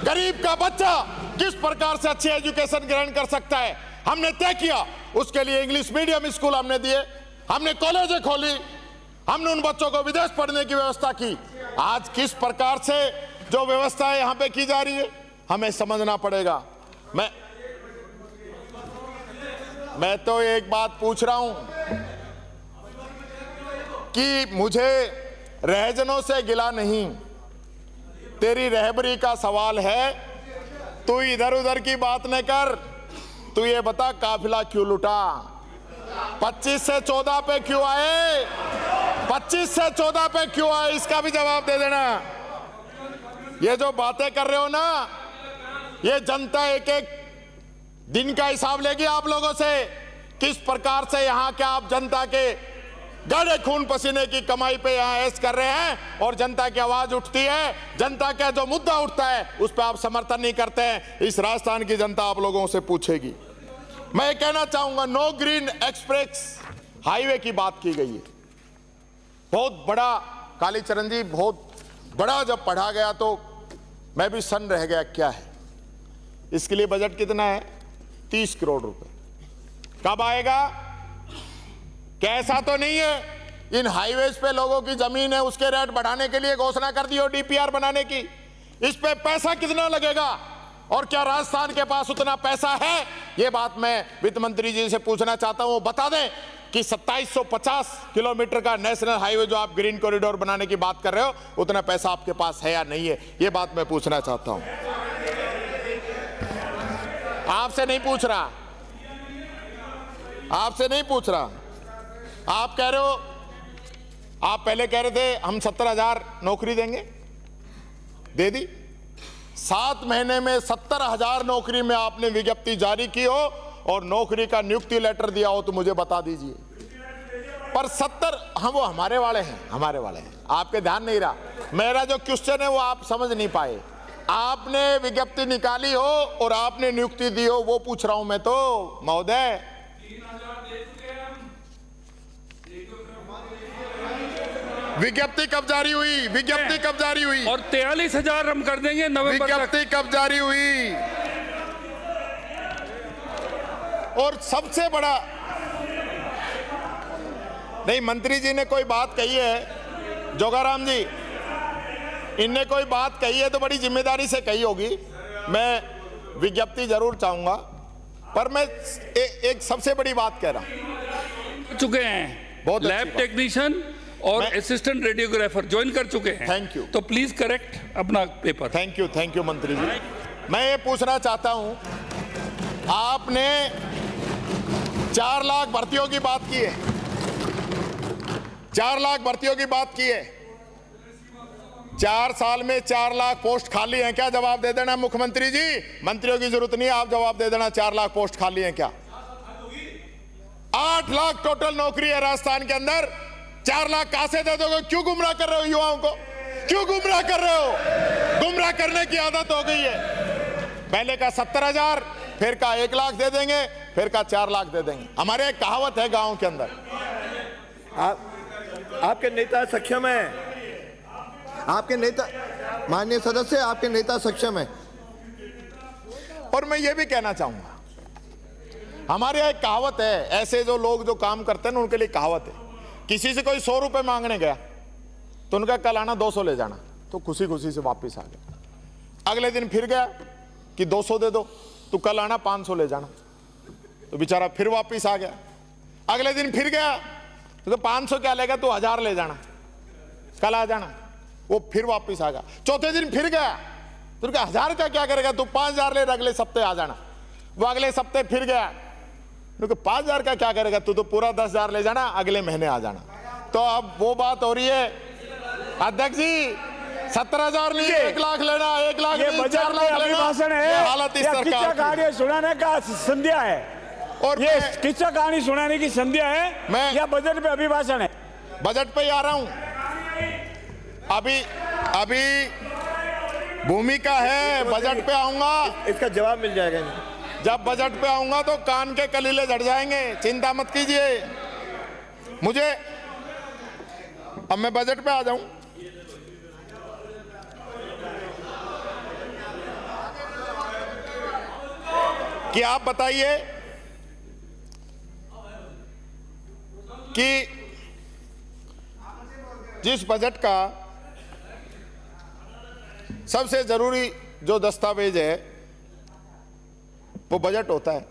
गरीब का बच्चा किस प्रकार से अच्छी एजुकेशन ग्रहण कर सकता है, हमने तय किया। उसके लिए इंग्लिश मीडियम स्कूल हमने दिए, हमने कॉलेजें खोली, हमने उन बच्चों को विदेश पढ़ने की व्यवस्था की। आज किस प्रकार से जो व्यवस्था है यहां पे की जा रही है, हमें समझना पड़ेगा। मैं तो एक बात पूछ रहा हूं कि मुझे रहजनों से गिला नहीं, तेरी रहबरी का सवाल है। तू इधर उधर की बात न कर, तू ये बता काफिला क्यों लुटा? 25 से 14 पे क्यों आए? 25 से 14 पे क्यों आए, इसका भी जवाब दे देना। ये जो बातें कर रहे हो ना, ये जनता एक एक दिन का हिसाब लेगी आप लोगों से। किस प्रकार से यहाँ के आप जनता के गाढ़े खून पसीने की कमाई पे यहाँ ऐश कर रहे हैं, और जनता की आवाज उठती है, जनता का जो मुद्दा उठता है उस पर आप समर्थन नहीं करते हैं। इस राजस्थान की जनता आप लोगों से पूछेगी। मैं कहना चाहूंगा, नो ग्रीन एक्सप्रेस हाईवे की बात की गई है, बहुत बड़ा। कालीचरण जी, बहुत बड़ा जब पढ़ा गया तो मैं भी सन रह गया, क्या है इसके लिए बजट कितना है? 30 करोड़ रुपए। कब आएगा? कैसा तो नहीं है इन हाईवेज पे लोगों की जमीन है उसके रेट बढ़ाने के लिए घोषणा कर दी हो डीपीआर बनाने की? इस पे पैसा कितना लगेगा, और क्या राजस्थान के पास उतना पैसा है? ये बात मैं वित्त मंत्री जी से पूछना चाहता हूं। बता दें कि 2750 किलोमीटर का नेशनल हाईवे जो आप ग्रीन कॉरिडोर बनाने की बात कर रहे हो, उतना पैसा आपके पास है या नहीं है? ये बात मैं पूछना चाहता हूं। आपसे नहीं पूछ रहा, आपसे नहीं पूछ रहा। आप कह रहे हो, आप पहले कह रहे थे हम 70,000 नौकरी देंगे, दे दी। 7 महीने में 70,000 नौकरी में आपने विज्ञप्ति जारी की हो और नौकरी का नियुक्ति लेटर दिया हो तो मुझे बता दीजिए। पर 70, हम वो हमारे वाले हैं, हमारे वाले हैं, आपके ध्यान नहीं रहा। मेरा जो क्वेश्चन है वो आप समझ नहीं पाए। आपने विज्ञप्ति निकाली हो और आपने नियुक्ति दी हो, वो पूछ रहा हूं मैं तो महोदय। विज्ञप्ति कब जारी हुई? विज्ञप्ति कब जारी हुई? और 43,000 हम कर देंगे नवंबर तक। विज्ञप्ति कब जारी हुई? और सबसे बड़ा, नहीं, मंत्री जी ने कोई बात कही है, जोगाराम जी, इनने कोई बात कही है तो बड़ी जिम्मेदारी से कही होगी। मैं विज्ञप्ति जरूर चाहूंगा, पर मैं एक सबसे बड़ी बात कह रहा हूं। चुके हैं बहुत अच्छी लैब बात। टेक्नीशियन और असिस्टेंट रेडियोग्राफर ज्वाइन कर चुके हैं। Thank you. तो प्लीज करेक्ट अपना पेपर। थैंक यू मंत्री जी। मैं ये पूछना चाहता हूं, आपने 4 लाख भर्तियों की बात की है, 4 लाख भर्तियों की बात की है। 4 साल में 4 लाख पोस्ट खाली हैं क्या? जवाब दे देना मुख्यमंत्री जी। मंत्रियों की जरूरत नहीं है, आप जवाब दे देना, 4 लाख पोस्ट खाली हैं क्या? 8 लाख टोटल नौकरी है राजस्थान के अंदर, 4 लाख कहां से दे दोगे? क्यों गुमराह कर रहे हो युवाओं को? क्यों गुमराह कर रहे हो? गुमराह करने की आदत हो गई है। पहले का 70,000, फिर का 1 लाख दे देंगे, फिर का 4 लाख दे देंगे। हमारे एक कहावत है गांव के अंदर, आपके नेता सक्षम है, आपके नेता, माननीय सदस्य, आपके नेता सक्षम है। और मैं ये भी कहना चाहूंगा, हमारे यहाँ एक कहावत है, ऐसे जो लोग जो काम करते हैं ना उनके लिए कहावत है, किसी से कोई 100 रुपए मांगने गया तो उनका कल आना 200 ले जाना, तो खुशी खुशी से वापस आ गया। अगले दिन फिर गया कि 200 दे दो, तो कल आना 500 ले जाना, तो बेचारा फिर वापस आ गया। अगले दिन फिर गया तो 500 क्या लेगा, तो 1000 ले जाना, कल आ जाना, वो फिर वापस आ गया। चौथे दिन फिर गया तो 1000 का क्या करेगा, तू 5000 ले, अगले सप्ते आ जाना। वो अगले सप्ते फिर गया, 5000 का क्या करेगा, तू तो पूरा 10,000 ले जाना, अगले महीने आ जाना। तो अब वो बात हो रही है अध्यक्ष जी, 17,000 नहीं 1 लाख लेना, 1 लाख ये नहीं बजट 4 में लाख लेना। अभिभाषण ये है हालत इस या सरकार किस्सा की। कहानी सुनाने का संध्या है? और ये मैं किस्सा कहानी सुनाने की संध्या है मैं- या बजट पे अभिभाषण है? बजट पे ही आ रहा हूं। अभी भूमिका है, बजट पे आऊंगा। इसका जवाब मिल जाएगा इनको। जब बजट पे आऊंगा तो कान के कलीले झड़ जाएंगे, चिंता मत कीजिए मुझे। अब मैं बजट पे आ जाऊं। कि आप बताइए कि जिस बजट का सबसे जरूरी जो दस्तावेज है वो बजट होता है,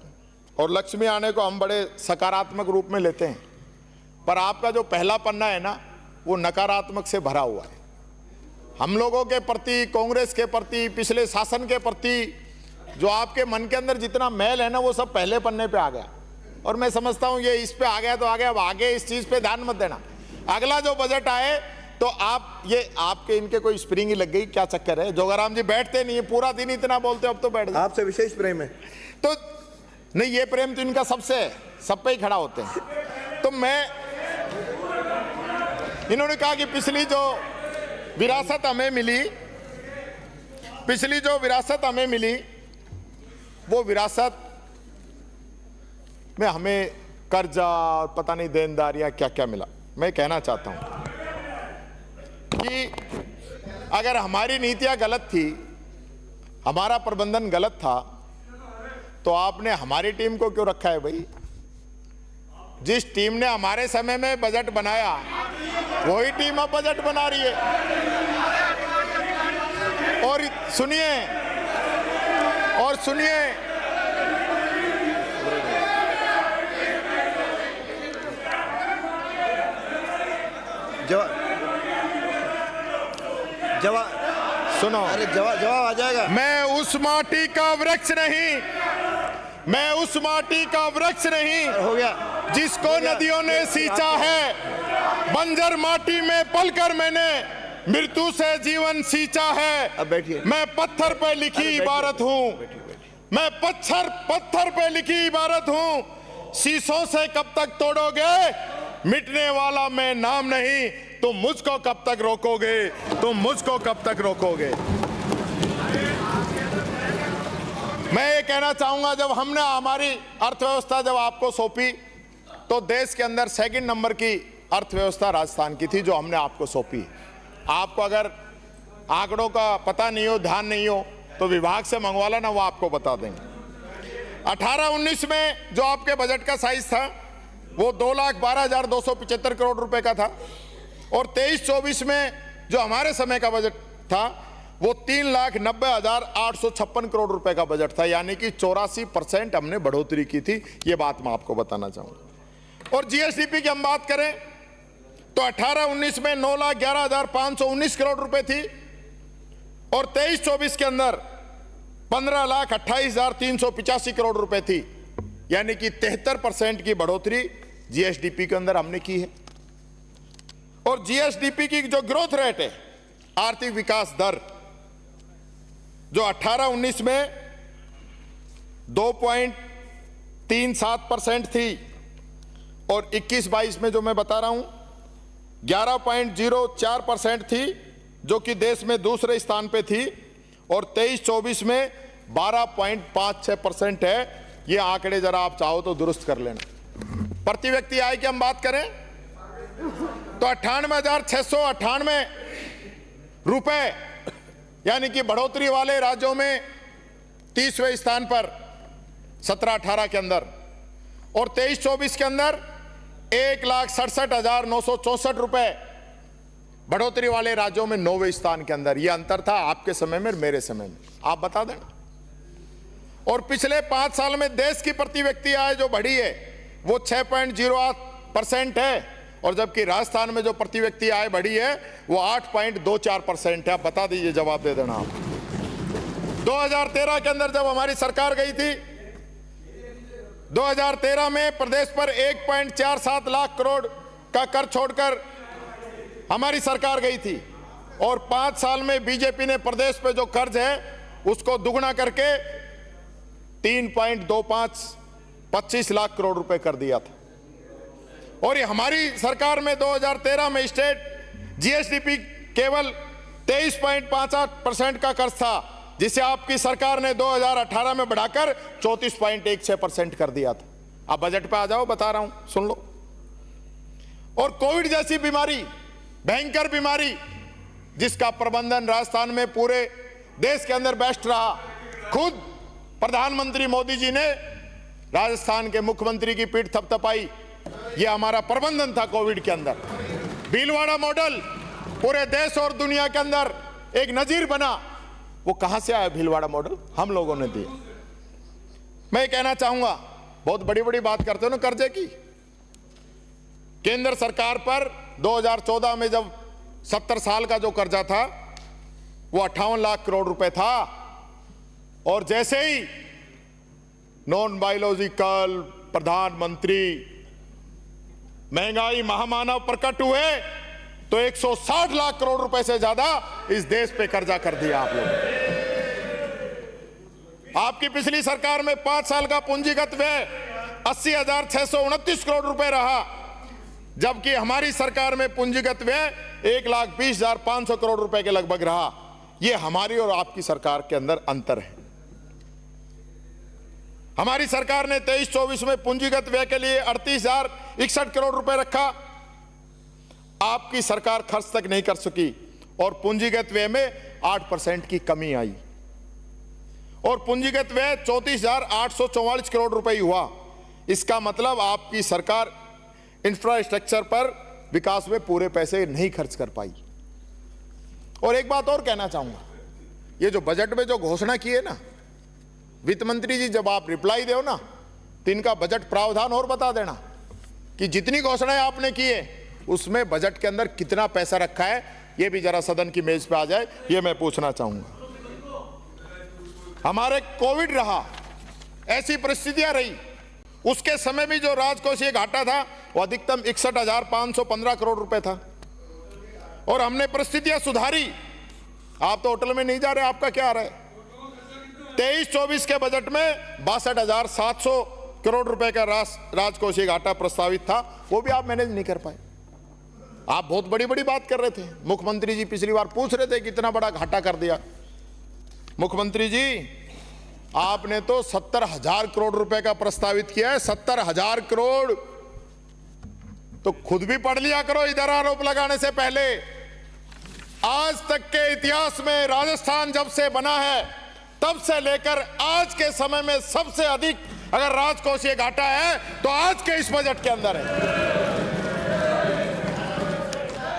और लक्ष्मी आने को हम बड़े सकारात्मक रूप में लेते हैं, पर आपका जो पहला पन्ना है ना वो नकारात्मक से भरा हुआ है। हम लोगों के प्रति, कांग्रेस के प्रति, पिछले शासन के प्रति जो आपके मन के अंदर जितना मैल है ना वो सब पहले पन्ने पे आ गया। और मैं समझता हूं ये इस पे आ गया तो आ गया, अब आगे इस चीज पे ध्यान मत देना। अगला जो बजट आए तो आप ये आपके इनके कोई स्प्रिंग ही लग गई, क्या चक्कर है? जोगाराम जी बैठते नहीं है, पूरा दिन इतना बोलते हो, अब तो बैठ जाओ। आपसे विशेष प्रेम है तो नहीं, ये प्रेम तो इनका सबसे है, सब पे ही खड़ा होते हैं। तो मैं, इन्होंने कहा कि पिछली जो विरासत हमें मिली, पिछली जो विरासत हमें मिली वो विरासत में हमें कर्जा और पता नहीं देनदारियां क्या क्या मिला। मैं कहना चाहता हूं कि अगर हमारी नीतियां गलत थी, हमारा प्रबंधन गलत था, तो आपने हमारी टीम को क्यों रखा है भाई? जिस टीम ने हमारे समय में बजट बनाया वही टीम अब बजट बना रही है। और सुनिए जवाब सुनो, अरे जवाब आ जाएगा। मैं उस माटी का वृक्ष नहीं, मैं उस माटी का वृक्ष नहीं हो गया। जिसको नदियों ने सींचा है। बंजर माटी में पलकर मैंने मृत्यु से जीवन सींचा है। अब बैठिए। मैं पत्थर पे लिखी इबारत हूँ, मैं पत्थर पे लिखी इबारत हूँ। शीशों से कब तक तोड़ोगे, मिटने वाला मैं नाम नहीं। तुम मुझको कब तक रोकोगे, तुम मुझको कब तक रोकोगे? मैं ये कहना चाहूंगा, जब हमने हमारी अर्थव्यवस्था जब आपको सौंपी तो देश के अंदर सेकंड नंबर की अर्थव्यवस्था राजस्थान की थी जो हमने आपको सौंपी। आपको अगर आंकड़ों का पता नहीं हो, ध्यान नहीं हो, तो विभाग से मंगवा लेना, वो आपको बता देंगे। 18-19 में जो आपके बजट का साइज था वो 2,12,275 करोड़ रुपए का था, और 23-24 में जो हमारे समय का बजट था वो 3,90,856 करोड़ रुपए का बजट था, यानी कि 84% हमने बढ़ोतरी की थी। ये बात मैं आपको बताना चाहूंगा। और जीएसडीपी की हम बात करें तो 18-19 में 9,11,519 करोड़ रुपए थी, और 23-24 के अंदर 15,28,385 करोड़ रुपए थी, यानी कि 73% की बढ़ोतरी जीएसडीपी के अंदर हमने की है। और जीएसडीपी की जो ग्रोथ रेट है, आर्थिक विकास दर, जो 18-19 में 2.37% थी, और 21-22 में जो मैं बता रहा हूं 11.04% थी, जो कि देश में दूसरे स्थान पे थी, और 23-24 में 12.56% है। ये आंकड़े जरा आप चाहो तो दुरुस्त कर लेना। प्रति व्यक्ति आय की हम बात करें तो 98,698 रुपए, यानी कि बढ़ोतरी वाले राज्यों में 30वें स्थान पर 17-18 के अंदर, और 23-24 के अंदर 1,67,964 रुपए बढ़ोतरी वाले राज्यों में 9वें स्थान के अंदर। यह अंतर था आपके समय में, मेरे समय में, आप बता देना। और पिछले 5 साल में देश की प्रति व्यक्ति आय जो बढ़ी है वो 6.08% है, और जबकि राजस्थान में जो प्रति व्यक्ति आय बढ़ी है वो 8.24% है। आप बता दीजिए, जवाब दे देना आप। 2013 के अंदर जब हमारी सरकार गई थी, 2013 में प्रदेश पर 1.47 लाख करोड़ का कर छोड़कर हमारी सरकार गई थी, और 5 साल में बीजेपी ने प्रदेश पे जो कर्ज है उसको दुगना करके 3.25 लाख करोड़ रुपए कर दिया था। और ये हमारी सरकार में 2013 में स्टेट जीएसडीपी केवल 23.58% का कर्ज था, जिसे आपकी सरकार ने 2018 में बढ़ाकर 34.16% कर दिया था। आप बजट पे आ जाओ, बता रहा हूं, सुन लो। और कोविड जैसी बीमारी, भयंकर बीमारी, जिसका प्रबंधन राजस्थान में पूरे देश के अंदर बेस्ट रहा। खुद प्रधानमंत्री मोदी जी ने राजस्थान के मुख्यमंत्री की पीठ थपथपाई। यह हमारा प्रबंधन था कोविड के अंदर। भीलवाड़ा मॉडल पूरे देश और दुनिया के अंदर एक नजीर बना। वो कहां से आया भीलवाड़ा मॉडल? हम लोगों ने दिया। मैं कहना चाहूंगा, बहुत बड़ी बड़ी बात करते हो ना कर्जे की। केंद्र सरकार पर 2014 में जब 70 साल का जो कर्जा था वो 58 लाख करोड़ रुपए था, और जैसे ही नॉन बायोलॉजिकल प्रधानमंत्री महंगाई महामानव प्रकट हुए तो 160 लाख करोड़ रुपए से ज्यादा इस देश पे कर्जा कर दिया आप लोगों ने। आपकी पिछली सरकार में 5 साल का पूंजीगत व्यय 80,629 करोड़ रुपए रहा, जबकि हमारी सरकार में पूंजीगत व्यय 1,20,500 करोड़ रुपए के लगभग रहा। यह हमारी और आपकी सरकार के अंदर अंतर है। हमारी सरकार ने 23-24 में पूंजीगत व्यय के लिए 38,061 करोड़ रुपए रखा। आपकी सरकार खर्च तक नहीं कर सकी, और पूंजीगत व्यय में 8% की कमी आई, और पूंजीगत व्यय 34,844 करोड़ रुपए हुआ। इसका मतलब आपकी सरकार इंफ्रास्ट्रक्चर पर, विकास में पूरे पैसे नहीं खर्च कर पाई। और एक बात और कहना चाहूंगा, ये जो बजट में जो घोषणा की है ना, वित्त मंत्री जी, जब आप रिप्लाई दो ना तो इनका बजट प्रावधान और बता देना कि जितनी घोषणाएं आपने की है उसमें बजट के अंदर कितना पैसा रखा है। ये भी जरा सदन की मेज पे आ जाए, ये मैं पूछना चाहूंगा। हमारे कोविड रहा, ऐसी परिस्थितियां रही, उसके समय भी जो राजकोषीय घाटा था वो अधिकतम 61,515 करोड़ रुपए था, और हमने परिस्थितियां सुधारी। आप तो होटल में नहीं जा रहे, आपका क्या आ रहा है? 23-24 के बजट में 62,700 करोड़ रुपए का राजकोषीय घाटा प्रस्तावित था, वो भी आप मैनेज नहीं कर पाए। आप बहुत बड़ी बड़ी बात कर रहे थे। मुख्यमंत्री जी पिछली बार पूछ रहे थे कितना बड़ा घाटा कर दिया। मुख्यमंत्री जी, आपने तो 70,000 करोड़ रुपए का प्रस्तावित किया है। 70,000 करोड़ तो खुद भी पढ़ लिया करो इधर आरोप लगाने से पहले। आज तक के इतिहास में राजस्थान जब से बना है तब से लेकर आज के समय में सबसे अधिक अगर राजकोषीय घाटा है तो आज के इस बजट के अंदर है।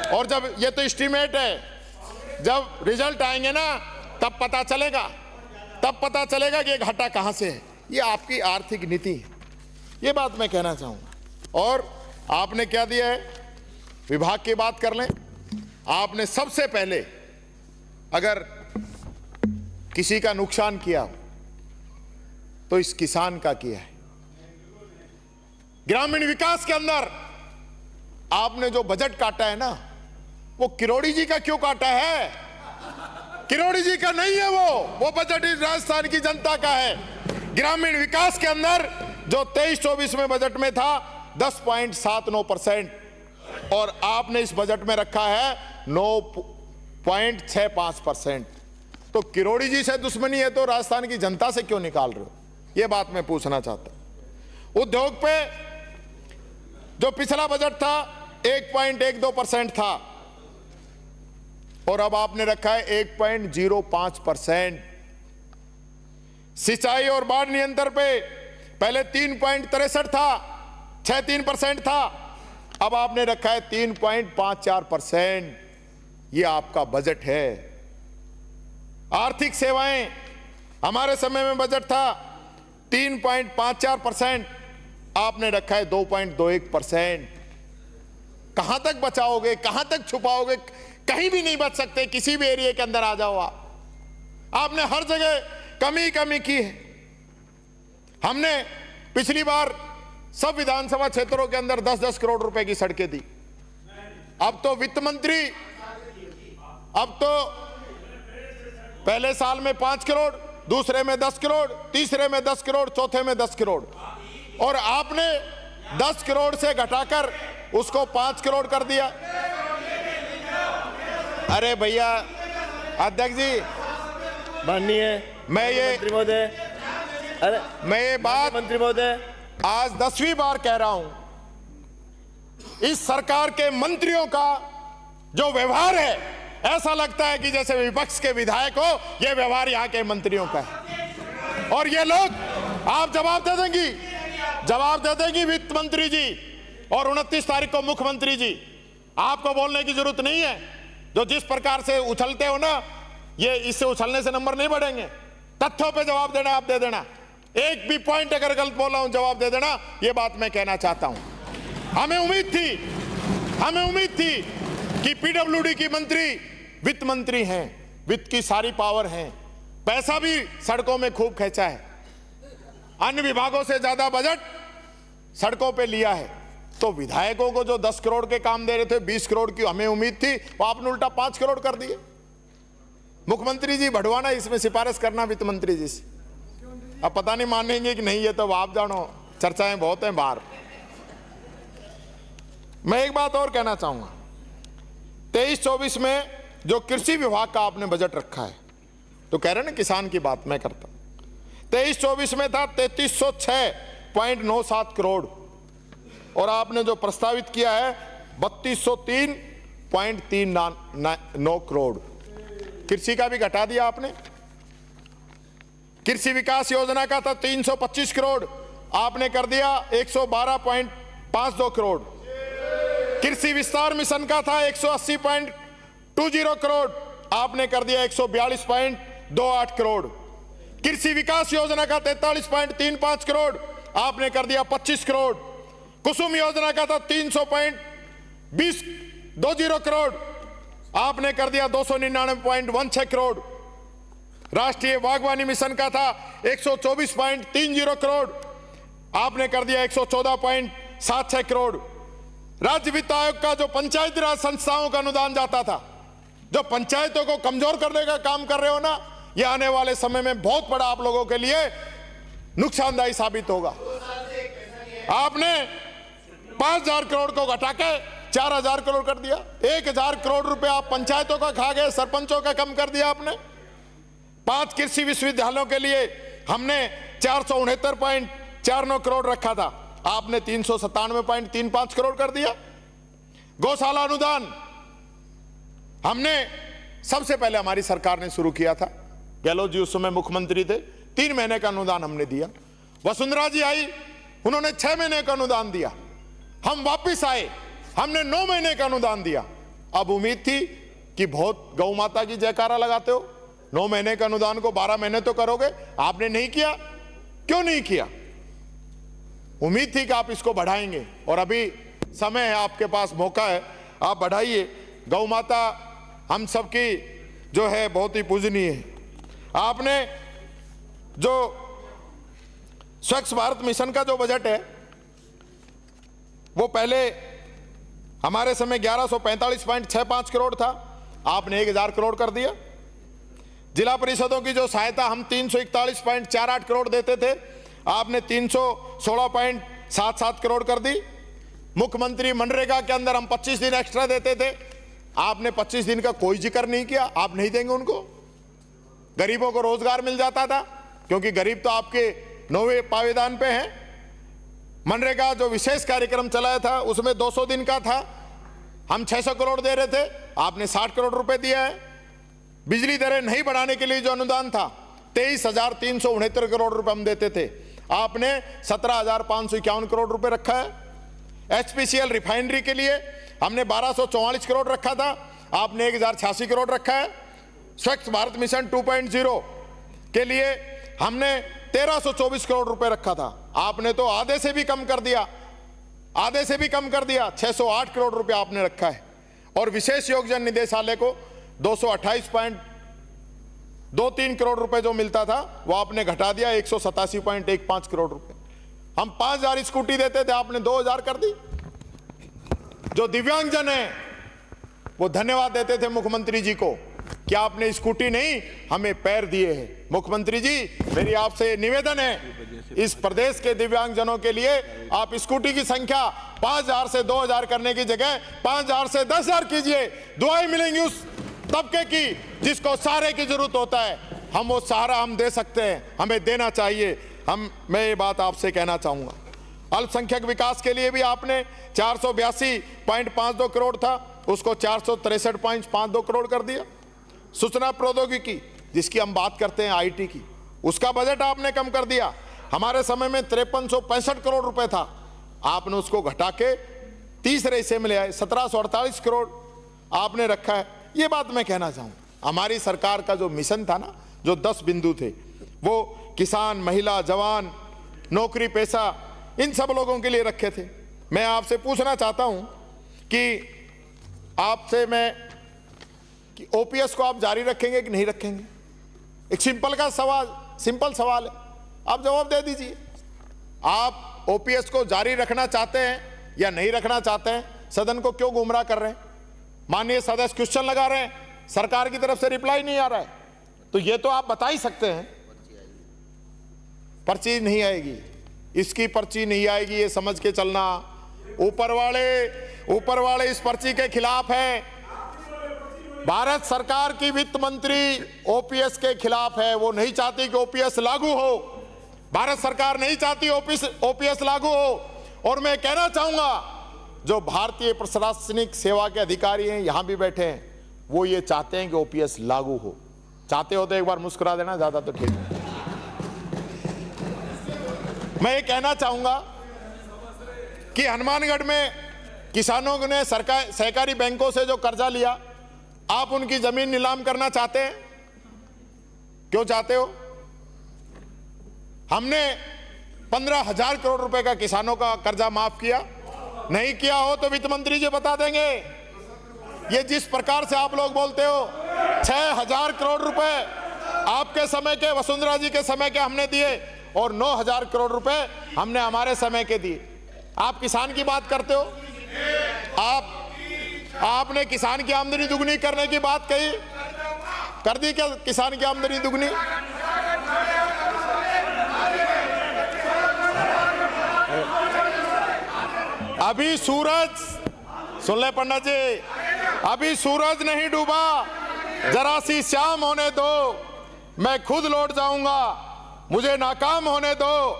और जब ये तो एस्टीमेट है, जब रिजल्ट आएंगे ना तब पता चलेगा कि ये घाटा कहां से है। ये आपकी आर्थिक नीति है, ये बात मैं कहना चाहूंगा। और आपने क्या दिया है, विभाग की बात कर लें। आपने सबसे पहले अगर किसी का नुकसान किया तो इस किसान का किया है। ग्रामीण विकास के अंदर आपने जो बजट काटा है ना, वो किरोड़ी जी का क्यों काटा है? किरोड़ी जी का नहीं है वो बजट इस राजस्थान की जनता का है। ग्रामीण विकास के अंदर जो 23-24 में बजट में था, 10.79% और आपने इस बजट में रखा है 9.65%। तो किरोड़ी जी से दुश्मनी है तो राजस्थान की जनता से क्यों निकाल रहे हो? यह बात मैं पूछना चाहता हूं। उद्योग पे जो पिछला बजट था 1.12% था और अब आपने रखा है 1.05%। सिंचाई और बाढ़ नियंत्रण पे पहले 3.63 था, 63% था, अब आपने रखा है 3.54%। यह आपका बजट है। आर्थिक सेवाएं, हमारे समय में बजट था 3.54%, आपने रखा है 2.21%। कहां तक बचाओगे, कहां तक छुपाओगे? कहीं भी नहीं बच सकते, किसी भी एरिया के अंदर आ जाओ आप। आपने हर जगह कमी की है। हमने पिछली बार सब विधानसभा क्षेत्रों के अंदर 10-10 करोड़ रुपए की सड़कें दी। अब तो वित्त मंत्री, अब तो पहले साल में 5 करोड़, दूसरे में 10 करोड़, तीसरे में 10 करोड़, चौथे में 10 करोड़, और आपने 10 करोड़ से घटाकर उसको 5 करोड़ कर दिया। अरे भैया अध्यक्ष जी, माननीय मैं मंत्री महोदय, अरे मैं ये बात मंत्री महोदय आज 10वीं बार कह रहा हूं, इस सरकार के मंत्रियों का जो व्यवहार है, ऐसा लगता है कि जैसे विपक्ष के विधायक हो, यह व्यवहार यहां के मंत्रियों का है। और ये लोग, आप जवाब दे देंगी वित्त मंत्री जी और 29 तारीख को मुख्यमंत्री जी। आपको बोलने की जरूरत नहीं है। जो जिस प्रकार से उछलते हो ना, ये इससे उछलने से नंबर नहीं बढ़ेंगे। तथ्यों पे जवाब देना, आप दे देना। एक भी पॉइंट अगर गलत बोला हूं, जवाब दे देना। ये बात मैं कहना चाहता हूं। हमें उम्मीद थी कि पीडब्ल्यूडी की मंत्री वित्त मंत्री हैं, वित्त की सारी पावर है, पैसा भी सड़कों में खूब खींचा है, अन्य विभागों से ज्यादा बजट सड़कों पे लिया है। तो विधायकों को जो 10 करोड़ के काम दे रहे थे, 20 करोड़ की हमें उम्मीद थी, वो आपने उल्टा 5 करोड़ कर दिए। मुख्यमंत्री जी बढ़वाना, इसमें सिफारिश करना वित्त मंत्री जी से। अब पता नहीं मानेंगे कि नहीं, ये तो आप जानो, चर्चाएं बहुत हैं बाहर। मैं एक बात और कहना चाहूंगा, 23-24 में जो कृषि विभाग का आपने बजट रखा है, तो कह रहे ना किसान की बात मैं करता हूं, 23-24 में था 3306.97 करोड़ और आपने जो प्रस्तावित किया है 3203.39 करोड़। कृषि का भी घटा दिया आपने। कृषि विकास योजना का था 325 करोड़, आपने कर दिया 112.52 करोड़। कृषि विस्तार मिशन का था 180.20 करोड़, आपने कर दिया 142.28 करोड़। कृषि विकास योजना का 43.35 करोड़, आपने कर दिया 25 करोड़। कुसुम योजना का था 300.20 करोड़, आपने कर दिया 299.16 करोड़। राष्ट्रीय बागवानी मिशन का था 124.30 करोड़, आपने कर दिया 114.76 करोड़। राज्य वित्त आयोग का जो पंचायती राज संस्थाओं का अनुदान जाता था, जो पंचायतों को कमजोर करने का काम कर रहे हो ना, यह आने वाले समय में बहुत बड़ा आप लोगों के लिए नुकसानदायी साबित होगा। आपने 5000 करोड़ को घटा के 4000 करोड़ कर दिया। 1000 करोड़ रुपए आप पंचायतों का खा गए, सरपंचों का कम कर दिया आपने। 5 कृषि विश्वविद्यालयों के लिए हमने 469.49 करोड़ रखा था, आपने 397.35 करोड़ कर दिया। गौशाला अनुदान हमने सबसे पहले हमारी सरकार ने शुरू किया था, गहलोत जी उस समय मुख्यमंत्री थे, 3 महीने का अनुदान हमने दिया। वसुंधरा जी आई, उन्होंने 6 महीने का अनुदान दिया। हम वापिस आए, हमने 9 महीने का अनुदान दिया। अब उम्मीद थी कि बहुत गौ माता की जयकारा लगाते हो, 9 महीने का अनुदान को 12 महीने तो करोगे, आपने नहीं किया। क्यों नहीं किया? उम्मीद थी कि आप इसको बढ़ाएंगे और अभी समय है, आपके पास मौका है, आप बढ़ाइए। गौ माता हम सबकी जो है बहुत ही पूजनीय है। आपने जो स्वच्छ भारत मिशन का जो बजट है, वो पहले हमारे समय 1145.65 करोड़ था, आपने 1000 करोड़ कर दिया। जिला परिषदों की जो सहायता हम 341.48 करोड़ देते थे, आपने 316.77 करोड़ कर दी। मुख्यमंत्री मनरेगा के अंदर हम 25 दिन एक्स्ट्रा देते थे, आपने 25 दिन का कोई जिक्र नहीं किया। आप नहीं देंगे उनको? गरीबों को रोजगार मिल जाता था, क्योंकि गरीब तो आपके 9वें पावेदान पे हैं। मनरेगा जो विशेष कार्यक्रम चलाया था उसमें 200 दिन का था, हम 600 करोड़ दे रहे थे, आपने 60 करोड़ रुपए दिया है। बिजली दरें नहीं बढ़ाने के लिए जो अनुदान था 23,369 करोड़ रुपए हम देते थे, आपने 17,551 करोड़ रुपए रखा है। HPCL रिफाइनरी के लिए हमने 1244 करोड़ रखा था, आपने 1,086 करोड़ रखा है। स्वच्छ भारत मिशन 2.0 के लिए हमने 1,324 करोड़ रुपए रखा था, आपने तो आधे से भी कम कर दिया, आधे से भी कम कर दिया, 608 करोड़ रुपए आपने रखा है। और विशेष योगदान निदेशालय को 228.23 करोड़ रुपए जो मिलता था वो आपने घटा दिया, 187.15 करोड़ रुपए। हम 5,000 स्कूटी देते थे, आपने 2,000 कर दी। जो दिव्यांगजन है वो धन्यवाद देते थे मुख्यमंत्री जी को कि आपने स्कूटी नहीं हमें पैर दिए हैं। मुख्यमंत्री जी, मेरी आपसे निवेदन है, इस प्रदेश के दिव्यांगजनों के लिए आप स्कूटी की संख्या 5,000 से 2,000 करने की जगह 5,000 से 10,000 कीजिए। दुआएं मिलेंगी उस तबके की जिसको सहारे की जरूरत होता है। हम वो सहारा हम दे सकते हैं, हमें देना चाहिए। मैं ये बात आपसे कहना चाहूंगा। अल्पसंख्यक विकास के लिए भी आपने 482.52 करोड़ था, उसको 463.52 करोड़ कर दिया। सूचना प्रौद्योगिकी जिसकी हम बात करते हैं IT की, उसका बजट आपने कम कर दिया। हमारे समय में 5365 करोड़ रुपए था, आपने उसको घटा के तीसरे हिस्से में ले आए, 1748 करोड़ आपने रखा है। ये बात मैं कहना चाहूँ, हमारी सरकार का जो मिशन था ना, जो 10 बिंदु थे, वो किसान, महिला, जवान, नौकरी पेशा, इन सब लोगों के लिए रखे थे। मैं आपसे पूछना चाहता हूं कि आपसे मैं कि OPS को आप जारी रखेंगे कि नहीं रखेंगे? एक सिंपल सवाल है, आप जवाब दे दीजिए। आप OPS को जारी रखना चाहते हैं या नहीं रखना चाहते हैं? सदन को क्यों गुमराह कर रहे हैं? माननीय सदस्य क्वेश्चन लगा रहे हैं, सरकार की तरफ से रिप्लाई नहीं आ रहा है, तो ये तो आप बता ही सकते हैं। पर्ची नहीं आएगी, इसकी पर्ची नहीं आएगी, ये समझ के चलना। ऊपर वाले इस पर्ची के खिलाफ है। भारत सरकार की वित्त मंत्री OPS के खिलाफ है, वो नहीं चाहती कि OPS लागू हो। भारत सरकार नहीं चाहती OPS लागू हो। और मैं कहना चाहूंगा, जो भारतीय प्रशासनिक सेवा के अधिकारी हैं, यहां भी बैठे हैं, वो ये चाहते हैं कि OPS लागू हो। चाहते हो तो एक बार मुस्कुरा देना, ज्यादा तो ठीक है। मैं ये कहना चाहूंगा कि हनुमानगढ़ में किसानों ने सहकारी बैंकों से जो कर्जा लिया, आप उनकी जमीन नीलाम करना चाहते हैं। क्यों चाहते हो? हमने 15,000 करोड़ रुपए का किसानों का कर्जा माफ किया। नहीं किया हो तो वित्त मंत्री जी बता देंगे। ये जिस प्रकार से आप लोग बोलते हो, 6,000 करोड़ रुपए आपके समय के, वसुंधरा जी के समय के हमने दिए, और 9,000 करोड़ रुपए हमने हमारे समय के दिए। आप किसान की बात करते हो। आपने किसान की आमदनी दुगनी करने की बात कही, कर दी क्या किसान की आमदनी दुगनी? अभी सूरज, सुन ले पंडित जी, अभी सूरज नहीं डूबा, जरा सी शाम होने दो, मैं खुद लौट जाऊंगा। मुझे नाकाम होने दो,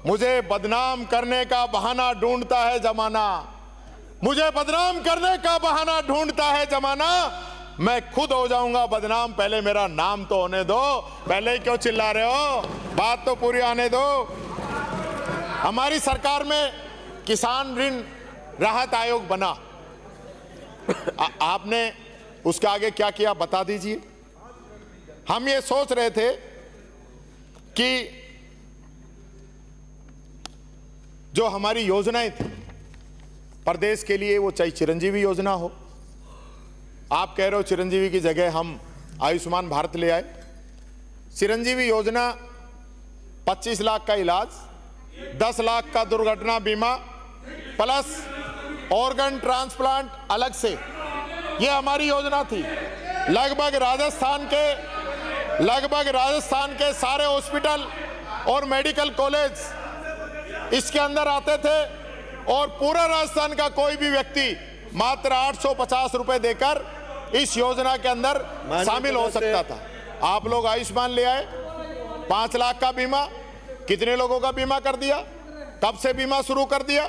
मुझे बदनाम करने का बहाना ढूंढता है जमाना। मुझे बदनाम करने का बहाना ढूंढता है जमाना। मैं खुद हो जाऊंगा बदनाम, पहले मेरा नाम तो होने दो। पहले ही क्यों चिल्ला रहे हो? बात तो पूरी आने दो। हमारी सरकार में किसान ऋण राहत आयोग बना, आपने उसके आगे क्या किया बता दीजिए। हम ये सोच रहे थे कि जो हमारी योजनाएं थी प्रदेश के लिए, वो चाहे चिरंजीवी योजना हो, आप कह रहे हो चिरंजीवी की जगह हम आयुष्मान भारत ले आए। चिरंजीवी योजना 25 लाख का इलाज, 10 लाख का दुर्घटना बीमा, प्लस ऑर्गन ट्रांसप्लांट अलग से, ये हमारी योजना थी। लगभग राजस्थान के सारे हॉस्पिटल और मेडिकल कॉलेज इसके अंदर आते थे। और पूरा राजस्थान का कोई भी व्यक्ति मात्र 850 रुपए देकर इस योजना के अंदर शामिल हो सकता था। आप लोग आयुष्मान ले आए, 5 लाख का बीमा, कितने लोगों का बीमा कर दिया, कब से बीमा शुरू कर दिया,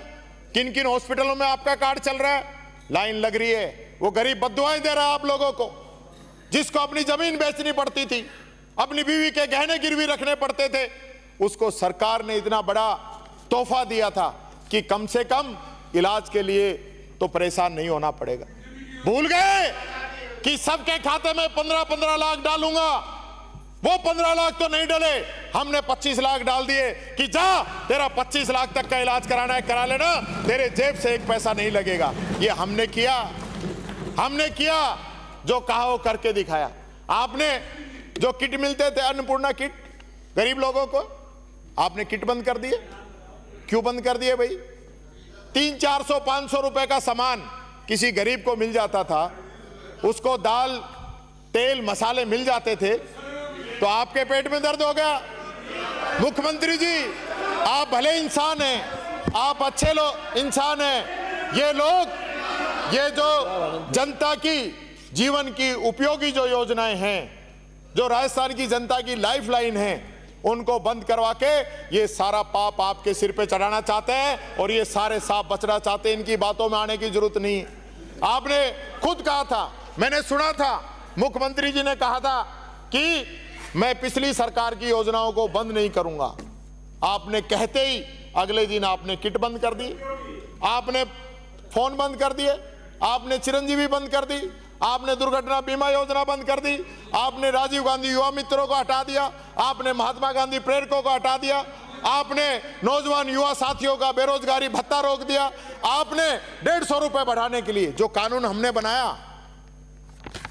किन किन हॉस्पिटलों में आपका कार्ड चल रहा है, लाइन लग रही है। वो गरीब बद्दुआएं दे रहा है आप लोगों को, जिसको अपनी जमीन बेचनी पड़ती थी, अपनी बीवी के गहने गिरवी रखने पड़ते थे, उसको सरकार ने इतना बड़ा तोहफा दिया था कि कम से कम इलाज के लिए तो परेशान नहीं होना पड़ेगा। भूल गए कि सबके खाते में 15-15 लाख डालूंगा, वो 15 लाख तो नहीं डले, हमने 25 लाख डाल दिए कि जा तेरा 25 लाख तक का इलाज कराना है करा लेना, तेरे जेब से एक पैसा नहीं लगेगा। ये हमने किया जो कहा वो करके दिखाया। आपने जो किट मिलते थे, अन्नपूर्णा किट, गरीब लोगों को आपने किट बंद कर दिए। क्यों बंद कर दिए भाई? 300-400-500 रुपए का सामान किसी गरीब को मिल जाता था, उसको दाल तेल मसाले मिल जाते थे, तो आपके पेट में दर्द हो गया। मुख्यमंत्री जी, आप भले इंसान हैं, आप अच्छे लोग इंसान हैं, ये लोग ये जो जनता की जीवन की उपयोगी जो योजनाएं हैं, जो राजस्थान की जनता की लाइफलाइन है, उनको बंद करवा के ये सारा पाप आपके सिर पे चढ़ाना चाहते हैं और ये सारे सांप बचना चाहते हैं। इनकी बातों में आने की जरूरत नहीं। आपने खुद कहा था, मैंने सुना था, मुख्यमंत्री जी ने कहा था कि मैं पिछली सरकार की योजनाओं को बंद नहीं करूंगा। आपने कहते ही अगले दिन आपने किट बंद कर दी, आपने फोन बंद कर दिए, आपने चिरंजीवी बंद कर दी, आपने दुर्घटना बीमा योजना बंद कर दी, आपने राजीव गांधी युवा मित्रों को हटा दिया, आपने महात्मा गांधी प्रेरकों को हटा दिया, आपने नौजवान युवा साथियों का बेरोजगारी भत्ता रोक दिया, आपने 150 रुपए बढ़ाने के लिए जो कानून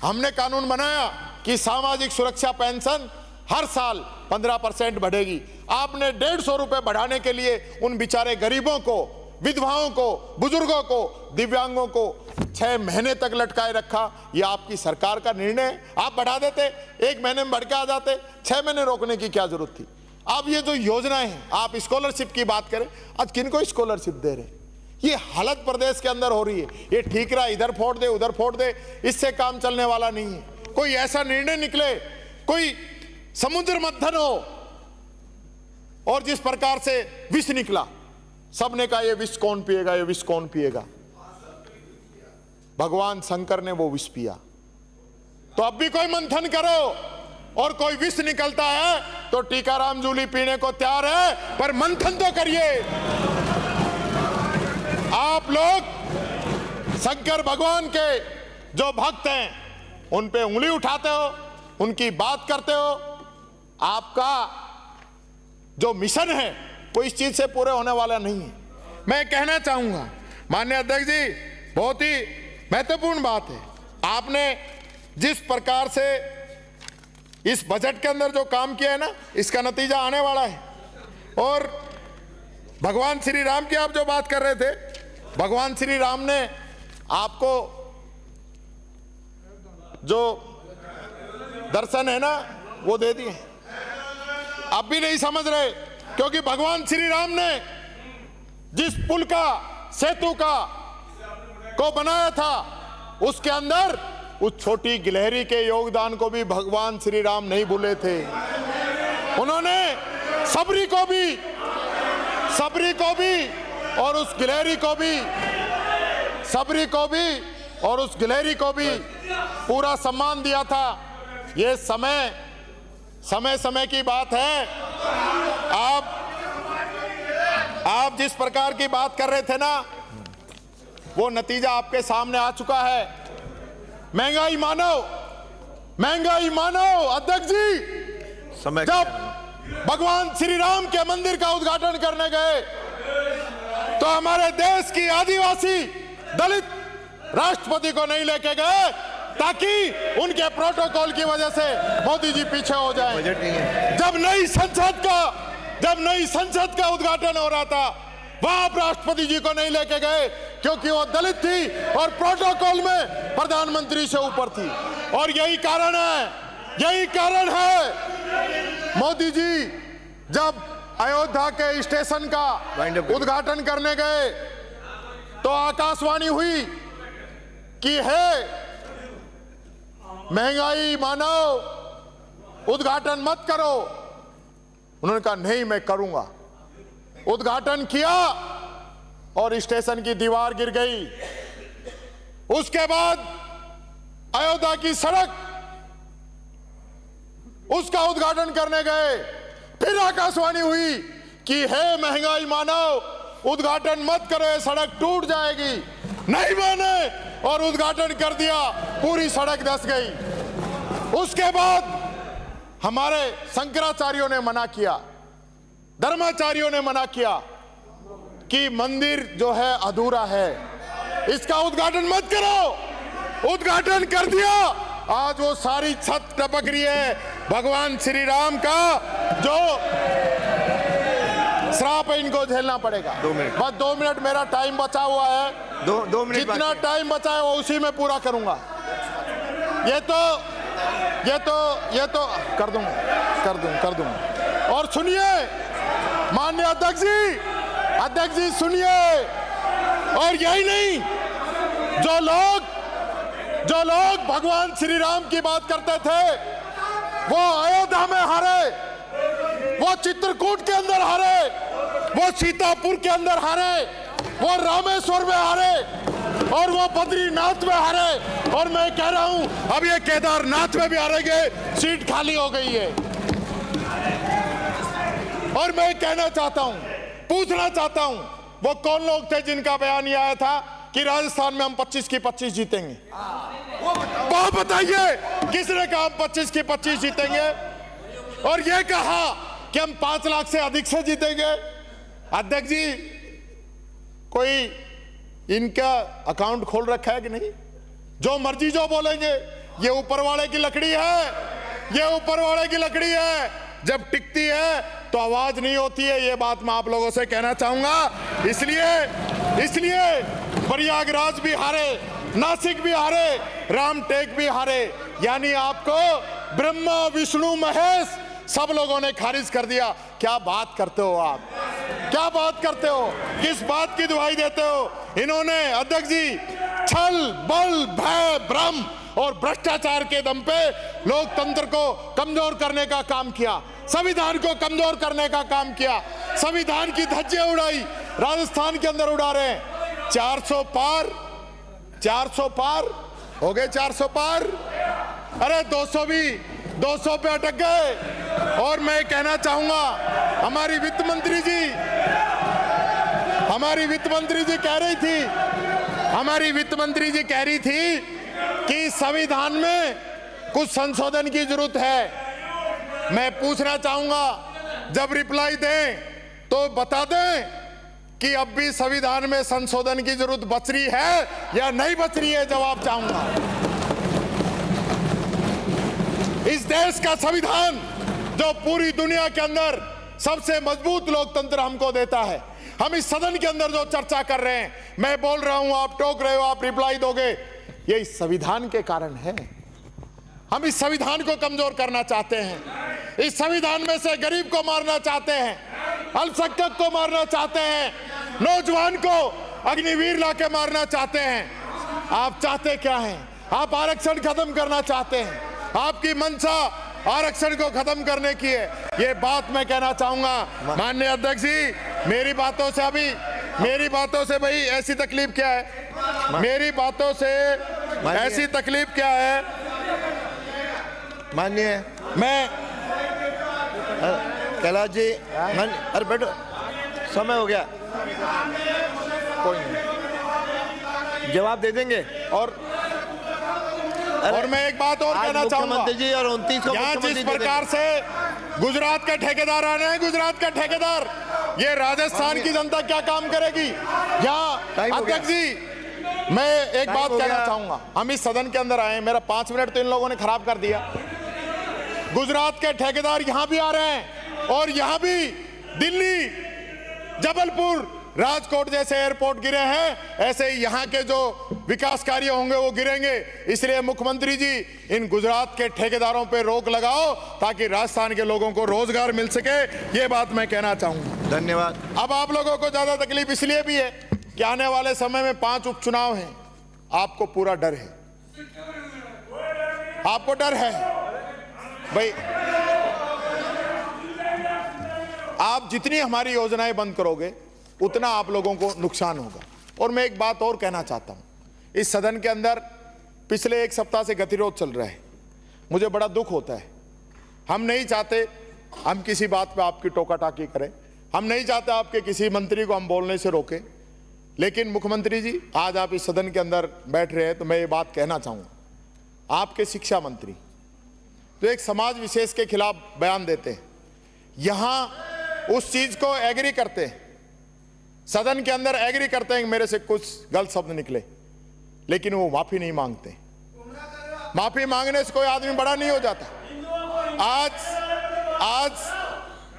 हमने कानून बनाया कि सामाजिक सुरक्षा पेंशन हर साल 15% बढ़ेगी, आपने 150 रुपए बढ़ाने के लिए उन बेचारे गरीबों को, विधवाओं को, बुजुर्गों को, दिव्यांगों को 6 महीने तक लटकाए रखा। यह आपकी सरकार का निर्णय है। आप बढ़ा देते, 1 महीने में बढ़ के आ जाते, 6 महीने रोकने की क्या जरूरत थी? अब ये जो योजनाएं हैं, आप स्कॉलरशिप की बात करें, आज किनको स्कॉलरशिप दे रहे हैं? ये हालत प्रदेश के अंदर हो रही है। ये ठीकरा इधर फोड़ दे उधर फोड़ दे, इससे काम चलने वाला नहीं है। कोई ऐसा निर्णय निकले, कोई समुद्र मंथन हो, और जिस प्रकार से विष निकला, सबने कहा ये विष कौन पिएगा, ये विष कौन पिएगा? भगवान शंकर ने वो विष पिया। तो अब भी कोई मंथन करो और कोई विष निकलता है तो टीकाराम जूली पीने को तैयार है, पर मंथन तो करिए। आप लोग शंकर भगवान के जो भक्त हैं उन पे उंगली उठाते हो, उनकी बात करते हो। आपका जो मिशन है वो इस चीज से पूरे होने वाला नहीं है। मैं कहना चाहूंगा माननीय अध्यक्ष जी, बहुत ही महत्वपूर्ण बात है, आपने जिस प्रकार से इस बजट के अंदर जो काम किया है ना, इसका नतीजा आने वाला है। और भगवान श्री राम की आप जो बात कर रहे थे, भगवान श्री राम ने आपको जो दर्शन है ना वो दे दिए। आप भी नहीं समझ रहे, क्योंकि भगवान श्री राम ने जिस पुल का, सेतु का को बनाया था, उसके अंदर उस छोटी गिलहरी के योगदान को भी भगवान श्री राम नहीं भूले थे। उन्होंने सबरी को भी और उस गिलहरी को भी, सबरी को भी और उस गिलहरी को भी पूरा सम्मान दिया था। ये समय की बात है। आप जिस प्रकार की बात कर रहे थे ना, वो नतीजा आपके सामने आ चुका है। महंगाई मानो अध्यक्ष जी, जब भगवान श्री राम के मंदिर का उद्घाटन करने गए तो हमारे देश की आदिवासी दलित राष्ट्रपति को नहीं लेके गए, ताकि उनके प्रोटोकॉल की वजह से मोदी जी पीछे हो जाएं। जब नई संसद का उद्घाटन हो रहा था, वहां आप राष्ट्रपति जी को नहीं लेके गए, क्योंकि वो दलित थी और प्रोटोकॉल में प्रधानमंत्री से ऊपर थी। और यही कारण है मोदी जी जब अयोध्या के स्टेशन का उद्घाटन करने गए तो आकाशवाणी हुई कि है महंगाई मानव, उद्घाटन मत करो। उन्होंने कहा नहीं मैं करूंगा। उद्घाटन किया और स्टेशन की दीवार गिर गई। उसके बाद अयोध्या की सड़क, उसका उद्घाटन करने गए, फिर आकाशवाणी हुई कि है महंगाई मानव, उद्घाटन मत करो, ये सड़क टूट जाएगी। नहीं माने और उद्घाटन कर दिया, पूरी सड़क धंस गई। उसके बाद हमारे शंकराचार्यों ने मना किया, धर्माचार्यों ने मना किया कि मंदिर जो है अधूरा है, इसका उद्घाटन मत करो। उद्घाटन कर दिया, आज वो सारी छत टपक रही है भगवान श्री राम का, जो श्राप है इनको झेलना पड़ेगा। 2 मिनट। बस 2 मिनट मेरा टाइम बचा हुआ है। दो मिनट जितना टाइम बचा है वो उसी में पूरा करूंगा। ये तो कर दूंगा। और सुनिए माननीय अध्यक्ष जी सुनिए। और यही नहीं, जो लोग भगवान श्री राम की बात करते थे वो अयोध्या में हारे, वो चित्रकूट के अंदर हारे, वो सीतापुर के अंदर हारे, वो रामेश्वर में हारे और वो बद्रीनाथ में हारे। और मैं कह रहा हूं अब ये केदारनाथ में भी हारेंगे, सीट खाली हो गई है। और मैं कहना चाहता हूं, पूछना चाहता हूं, वो कौन लोग थे जिनका बयान आया था कि राजस्थान में हम 25 की 25 जीतेंगे? वो बताइए किसने कहा हम 25 की 25 जीतेंगे? और ये कहा कि हम 5 लाख से अधिक से जीतेंगे? अध्यक्ष जी कोई इनका अकाउंट खोल रखा है कि नहीं? जो मर्जी जो बोलेंगे, ये ऊपर वाले की लकड़ी है, ये ऊपर वाले की लकड़ी है। जब टिकती है तो आवाज नहीं होती है। ये बात मैं आप लोगों से कहना चाहूंगा। इसलिए प्रयागराज भी हारे, नासिक भी हारे, रामटेक भी हारे, यानी आपको ब्रह्मा विष्णु महेश सब लोगों ने खारिज कर दिया। क्या बात करते हो आप? क्या बात करते हो? किस बात की दुहाई देते हो? इन्होंने अध्यक्ष जी छल बल भय भ्रम और भ्रष्टाचार के दम पे लोकतंत्र को कमजोर करने का काम किया, संविधान को कमजोर करने का काम किया, संविधान की धज्जियां उड़ाई, राजस्थान के अंदर उड़ा रहे हैं। 400 पार हो गए, 400 पार, अरे 200 पे अटक गए। और मैं कहना चाहूंगा हमारी वित्त मंत्री जी कह रही थी कि संविधान में कुछ संशोधन की जरूरत है। मैं पूछना चाहूंगा, जब रिप्लाई दें तो बता दें कि अब भी संविधान में संशोधन की जरूरत बच रही है या नहीं बच रही है? जवाब चाहूंगा। इस देश का संविधान जो पूरी दुनिया के अंदर सबसे मजबूत लोकतंत्र हमको देता है, हम इस सदन के अंदर जो चर्चा कर रहे हैं, मैं बोल रहा हूं, आप टोक रहे हो, आप रिप्लाई दोगे, ये इस संविधान के कारण है। हम इस संविधान को कमजोर करना चाहते हैं, इस संविधान में से गरीब को मारना चाहते हैं, अल्पसंख्यक को मारना चाहते हैं, नौजवान को अग्निवीर लाके मारना चाहते हैं। आप चाहते क्या हैं? आप आरक्षण खत्म करना चाहते हैं। आपकी मंशा आरक्षण को खत्म करने की है। ये बात मैं कहना चाहूंगा माननीय अध्यक्ष जी। मेरी बातों से भाई ऐसी तकलीफ क्या है? मेरी बातों से ऐसी तकलीफ क्या है? माननीय मैं कैलाश जी, अरे बैठो, समय हो गया, कोई नहीं, जवाब दे देंगे। और मैं एक बात और कहना चाहूंगा, मुख्यमंत्री जी और 29 को यहाँ जिस प्रकार से गुजरात का ठेकेदार आ रहे हैं, गुजरात का ठेकेदार, ये राजस्थान की जनता क्या काम करेगी? यहाँ अध्यक्ष जी मैं एक बात कहना चाहूंगा, हम इस सदन के अंदर आए, मेरा 5 मिनट तो इन लोगों ने खराब कर दिया। गुजरात के ठेकेदार यहां भी आ रहे हैं और यहां भी दिल्ली, जबलपुर, राजकोट जैसे एयरपोर्ट गिरे हैं, ऐसे ही यहाँ के जो विकास कार्य होंगे वो गिरेंगे। इसलिए मुख्यमंत्री जी इन गुजरात के ठेकेदारों पे रोक लगाओ ताकि राजस्थान के लोगों को रोजगार मिल सके। ये बात मैं कहना चाहूंगा। धन्यवाद। अब आप लोगों को ज्यादा तकलीफ इसलिए भी है कि आने वाले समय में 5 उपचुनाव हैं, आपको पूरा डर है, आपको डर है भाई। आप जितनी हमारी योजनाएं बंद करोगे उतना आप लोगों को नुकसान होगा। और मैं एक बात और कहना चाहता हूं, इस सदन के अंदर पिछले 1 सप्ताह से गतिरोध चल रहा है, मुझे बड़ा दुख होता है। हम नहीं चाहते हम किसी बात पे आपकी टोका टाकी करें, हम नहीं चाहते आपके किसी मंत्री को हम बोलने से रोकें, लेकिन मुख्यमंत्री जी आज आप इस सदन के अंदर बैठ रहे हैं तो मैं ये बात कहना चाहूँगा, आपके शिक्षा मंत्री तो एक समाज विशेष के खिलाफ बयान देते हैं, यहाँ उस चीज़ को एग्री करते हैं, सदन के अंदर एग्री करते हैं कि मेरे से कुछ गलत शब्द निकले, लेकिन वो माफ़ी नहीं मांगते। माफ़ी मांगने से कोई आदमी बड़ा नहीं हो जाता।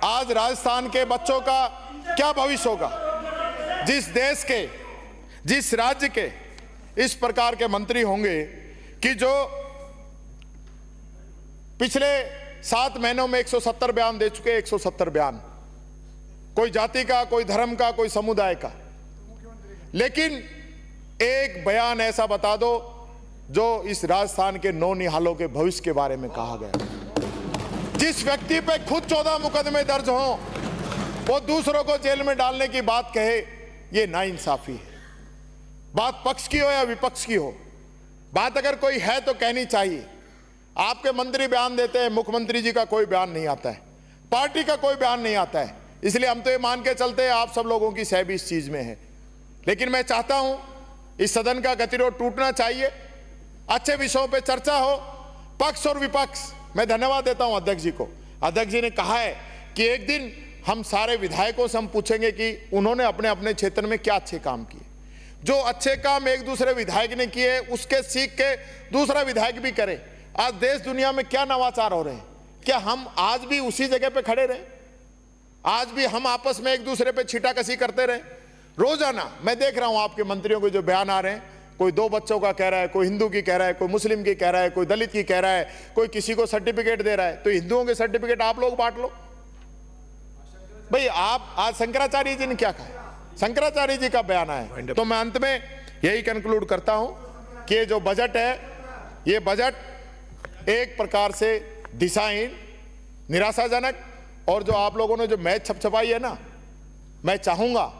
आज राजस्थान के बच्चों का क्या भविष्य होगा? जिस देश के, जिस राज्य के इस प्रकार के मंत्री होंगे कि जो पिछले 7 महीनों में 170 बयान दे चुके, 170 बयान, कोई जाति का, कोई धर्म का, कोई समुदाय का, लेकिन एक बयान ऐसा बता दो जो इस राजस्थान के नौनिहालों के भविष्य के बारे में कहा गया। जिस व्यक्ति पे खुद 14 मुकदमे दर्ज हों वो दूसरों को जेल में डालने की बात कहे, ये नाइंसाफी है। बात पक्ष की हो या विपक्ष की हो, बात अगर कोई है तो कहनी चाहिए। आपके मंत्री बयान देते हैं, मुख्यमंत्री जी का कोई बयान नहीं आता है, पार्टी का कोई बयान नहीं आता है, इसलिए हम तो ये मान के चलते हैं आप सब लोगों की सहमति इस चीज में है। लेकिन मैं चाहता हूं इस सदन का गतिरोध टूटना चाहिए, अच्छे विषयों पे चर्चा हो, पक्ष और विपक्ष। मैं धन्यवाद देता हूं अध्यक्ष जी को। अध्यक्ष जी ने कहा है कि एक दिन हम सारे विधायकों से हम पूछेंगे कि उन्होंने अपने अपने क्षेत्र में क्या अच्छे काम किए। जो अच्छे काम एक दूसरे विधायक ने किए उसके सीख के दूसरा विधायक भी करे। आज देश दुनिया में क्या नवाचार हो रहे हैं, क्या हम आज भी उसी जगह पे खड़े रहे? आज भी हम आपस में एक दूसरे पे छीटाकशी करते रहे? रोजाना मैं देख रहा हूं आपके मंत्रियों के जो बयान आ रहे हैं, कोई 2 बच्चों का कह रहा है, कोई हिंदू की कह रहा है, कोई मुस्लिम की कह रहा है, कोई दलित की कह रहा है, कोई किसी को सर्टिफिकेट दे रहा है। तो हिंदुओं के सर्टिफिकेट आप लोग बांट लो भाई। आप आज शंकराचार्य जी ने क्या कहा, शंकराचार्य जी का बयान आया। तो मैं अंत में यही कंक्लूड करता हूं कि ये जो बजट है, ये बजट एक प्रकार से दिशाहीन, निराशाजनक, और जो आप लोगों ने जो मैच छपछपाई है ना, मैं चाहूंगा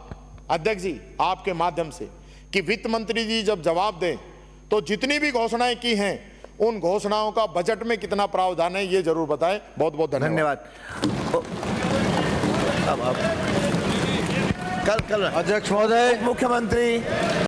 अध्यक्ष जी आपके माध्यम से कि वित्त मंत्री जी जब जवाब दें तो जितनी भी घोषणाएं की हैं उन घोषणाओं का बजट में कितना प्रावधान है ये जरूर बताएं। बहुत बहुत धन्यवाद। कल अध्यक्ष महोदय, मुख्यमंत्री